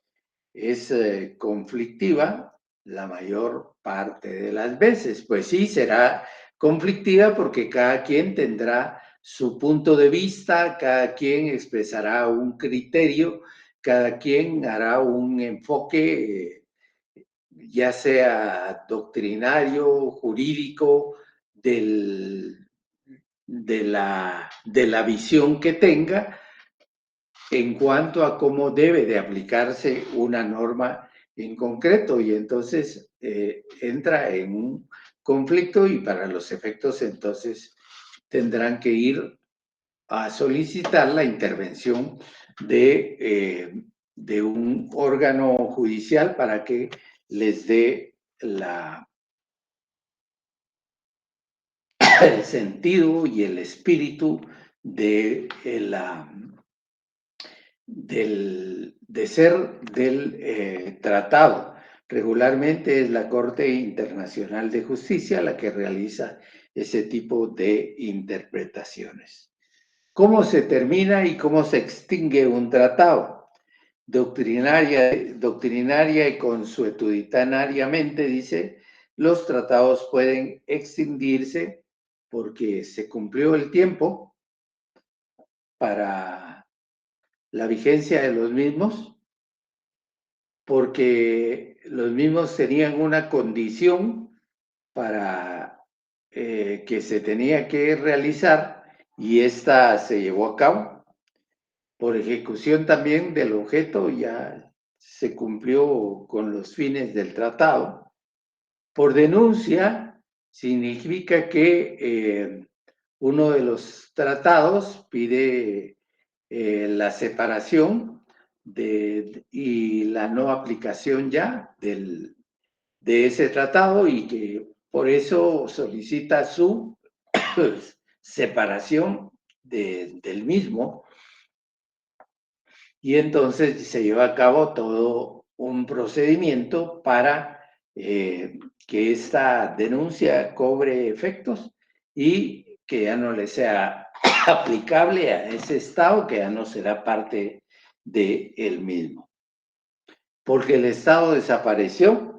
es conflictiva la mayor parte de las veces. Pues sí, será conflictiva porque cada quien tendrá su punto de vista, cada quien expresará un criterio, cada quien hará un enfoque, ya sea doctrinario, jurídico, de la visión que tenga en cuanto a cómo debe de aplicarse una norma en concreto, y entonces entra en un conflicto y para los efectos entonces tendrán que ir a solicitar la intervención de un órgano judicial para que les dé el sentido y el espíritu de ser del tratado. Regularmente es la Corte Internacional de Justicia la que realiza ese tipo de interpretaciones. ¿Cómo se termina y cómo se extingue un tratado? Doctrinaria y consuetudinariamente, dice, los tratados pueden extinguirse porque se cumplió el tiempo para la vigencia de los mismos, porque los mismos tenían una condición para que se tenía que realizar y esta se llevó a cabo. Por ejecución también del objeto ya se cumplió con los fines del tratado. Por denuncia significa que uno de los tratados pide la separación y la no aplicación ya de ese tratado y que por eso solicita su separación del mismo. Y entonces se lleva a cabo todo un procedimiento para que esta denuncia cobre efectos y que ya no le sea aplicable a ese estado, que ya no será parte de él mismo. Porque el estado desapareció,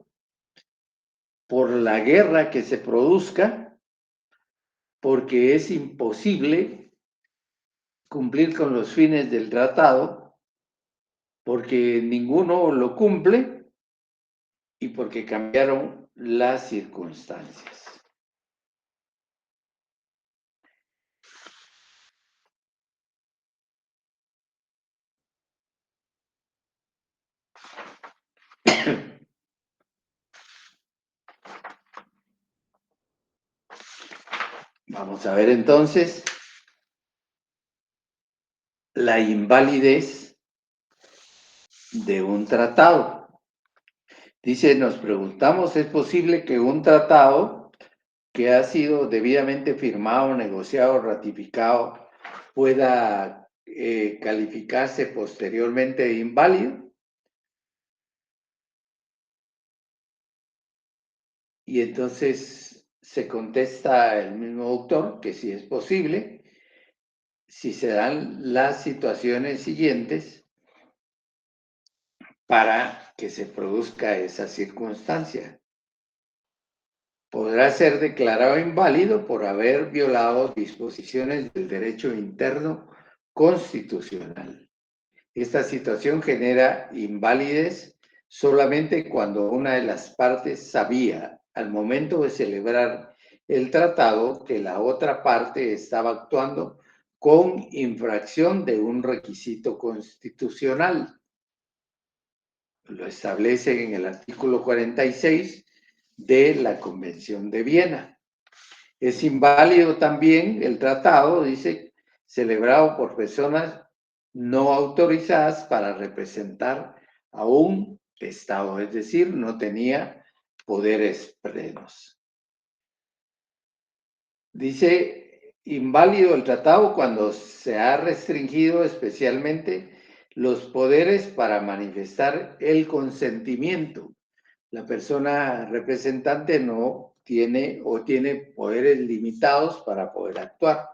por la guerra que se produzca, porque es imposible cumplir con los fines del tratado, porque ninguno lo cumple y porque cambiaron las circunstancias. Vamos a ver entonces la invalidez de un tratado. Dice, nos preguntamos, ¿es posible que un tratado que ha sido debidamente firmado, negociado, ratificado, pueda calificarse posteriormente de inválido? Y entonces se contesta el mismo autor que si es posible, si se dan las situaciones siguientes para que se produzca esa circunstancia. Podrá ser declarado inválido por haber violado disposiciones del derecho interno constitucional. Esta situación genera invalidez solamente cuando una de las partes sabía al momento de celebrar el tratado que la otra parte estaba actuando con infracción de un requisito constitucional. Lo establece en el artículo 46 de la Convención de Viena. Es inválido también el tratado, dice, celebrado por personas no autorizadas para representar a un Estado, es decir, no tenía poderes plenos. Dice, inválido el tratado cuando se ha restringido especialmente los poderes para manifestar el consentimiento. La persona representante no tiene o tiene poderes limitados para poder actuar.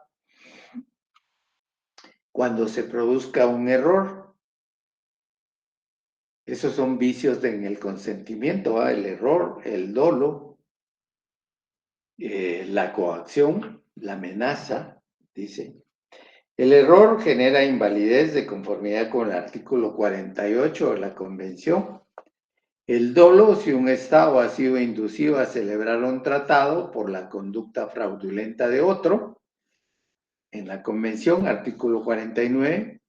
Cuando se produzca un error, esos son vicios en el consentimiento, ¿va? El error, el dolo, la coacción, la amenaza, dice. El error genera invalidez de conformidad con el artículo 48 de la Convención. El dolo si un Estado ha sido inducido a celebrar un tratado por la conducta fraudulenta de otro. En la Convención, artículo 49,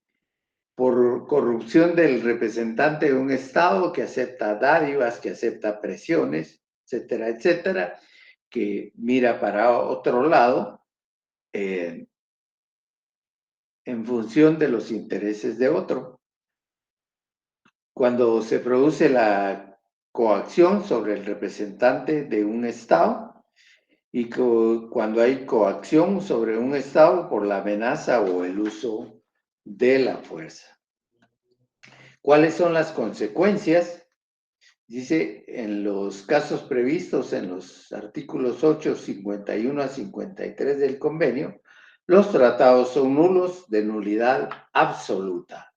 por corrupción del representante de un Estado que acepta dádivas, que acepta presiones, etcétera, etcétera, que mira para otro lado en función de los intereses de otro. Cuando se produce la coacción sobre el representante de un Estado y cuando hay coacción sobre un Estado por la amenaza o el uso de la fuerza. ¿Cuáles son las consecuencias? Dice, en los casos previstos en los artículos 8, 51 a 53 del convenio, los tratados son nulos de nulidad absoluta.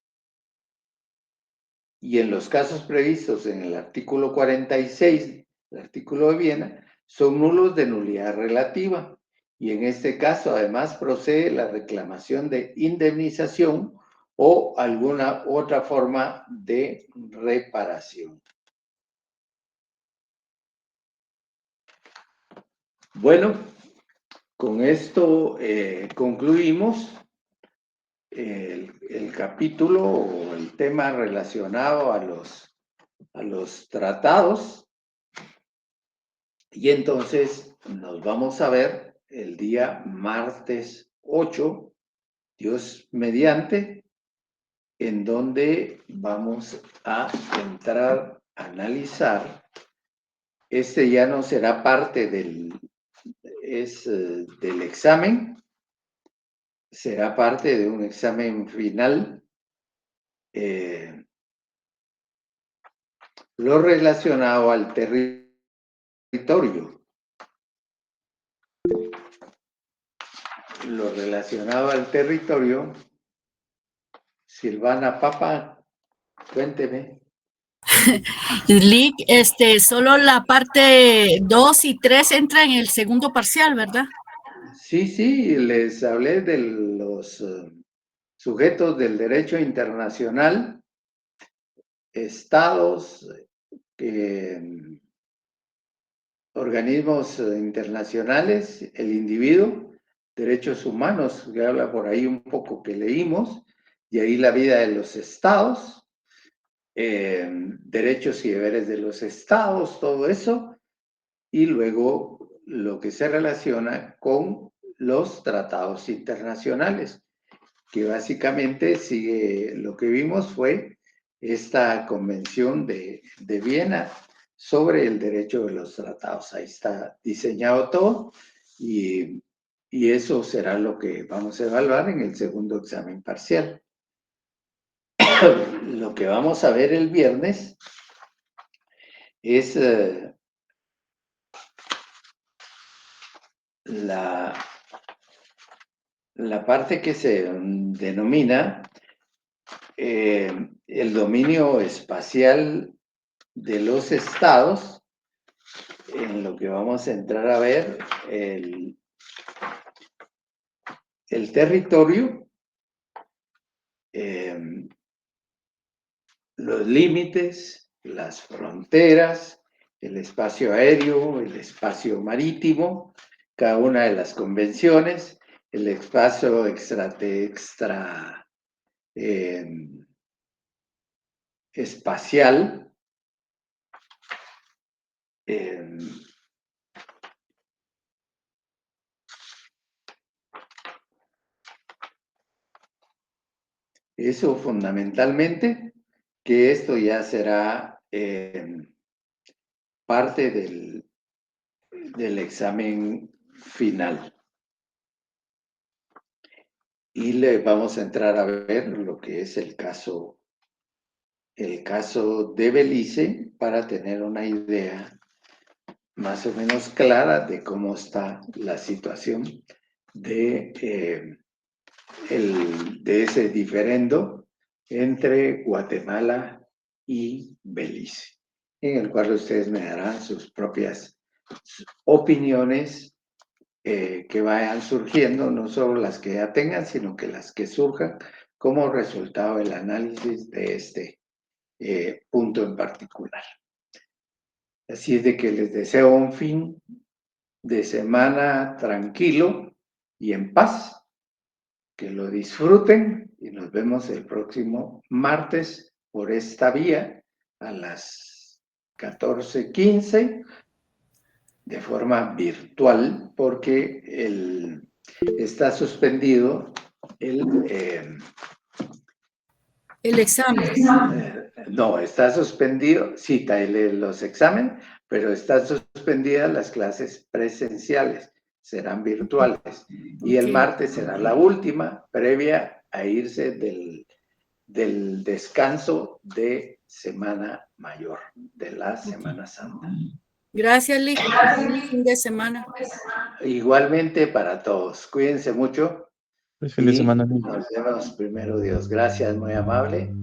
Y en los casos previstos en el artículo 46, el artículo de Viena, son nulos de nulidad relativa. Y en este caso, además, procede la reclamación de indemnización o alguna otra forma de reparación. Bueno, con esto concluimos el capítulo o el tema relacionado a los tratados. Y entonces nos vamos a ver el día martes 8, Dios mediante, en donde vamos a entrar a analizar. Este ya no será parte del examen, será parte de un examen final. Lo relacionado al territorio. Lo relacionado al territorio, Silvana Papa, cuénteme. Lick, solo la parte 2 y 3 entra en el segundo parcial, ¿verdad? Sí, les hablé de los sujetos del derecho internacional, estados, organismos internacionales, el individuo, derechos humanos, que habla por ahí un poco que leímos, y ahí la vida de los estados, derechos y deberes de los estados, todo eso, y luego lo que se relaciona con los tratados internacionales, que básicamente sigue, lo que vimos fue esta convención de Viena sobre el derecho de los tratados. Ahí está diseñado todo y eso será lo que vamos a evaluar en el segundo examen parcial. Lo que vamos a ver el viernes es la parte que se denomina el dominio espacial de los estados, en lo que vamos a entrar a ver el territorio, los límites, las fronteras, el espacio aéreo, el espacio marítimo, cada una de las convenciones, el espacio espacial, eso fundamentalmente, que esto ya será parte del examen final. Y le vamos a entrar a ver lo que es el caso de Belice, para tener una idea más o menos clara de cómo está la situación de ese diferendo entre Guatemala y Belice, en el cual ustedes me darán sus propias opiniones que vayan surgiendo, no solo las que ya tengan, sino que las que surjan como resultado del análisis de este punto en particular. Así es de que les deseo un fin de semana tranquilo y en paz, que lo disfruten y nos vemos el próximo martes por esta vía a las 14:15 de forma virtual, porque está suspendido el examen. No, está suspendido, sí, los exámenes, pero están suspendidas las clases presenciales, serán virtuales. Y el martes será la última, previa a irse del descanso de Semana Mayor, de la Semana Santa. Gracias, Lick. Buen fin de semana. Igualmente para todos. Cuídense mucho. Pues fin de semana. Nos vemos primero, Dios. Gracias, muy amable.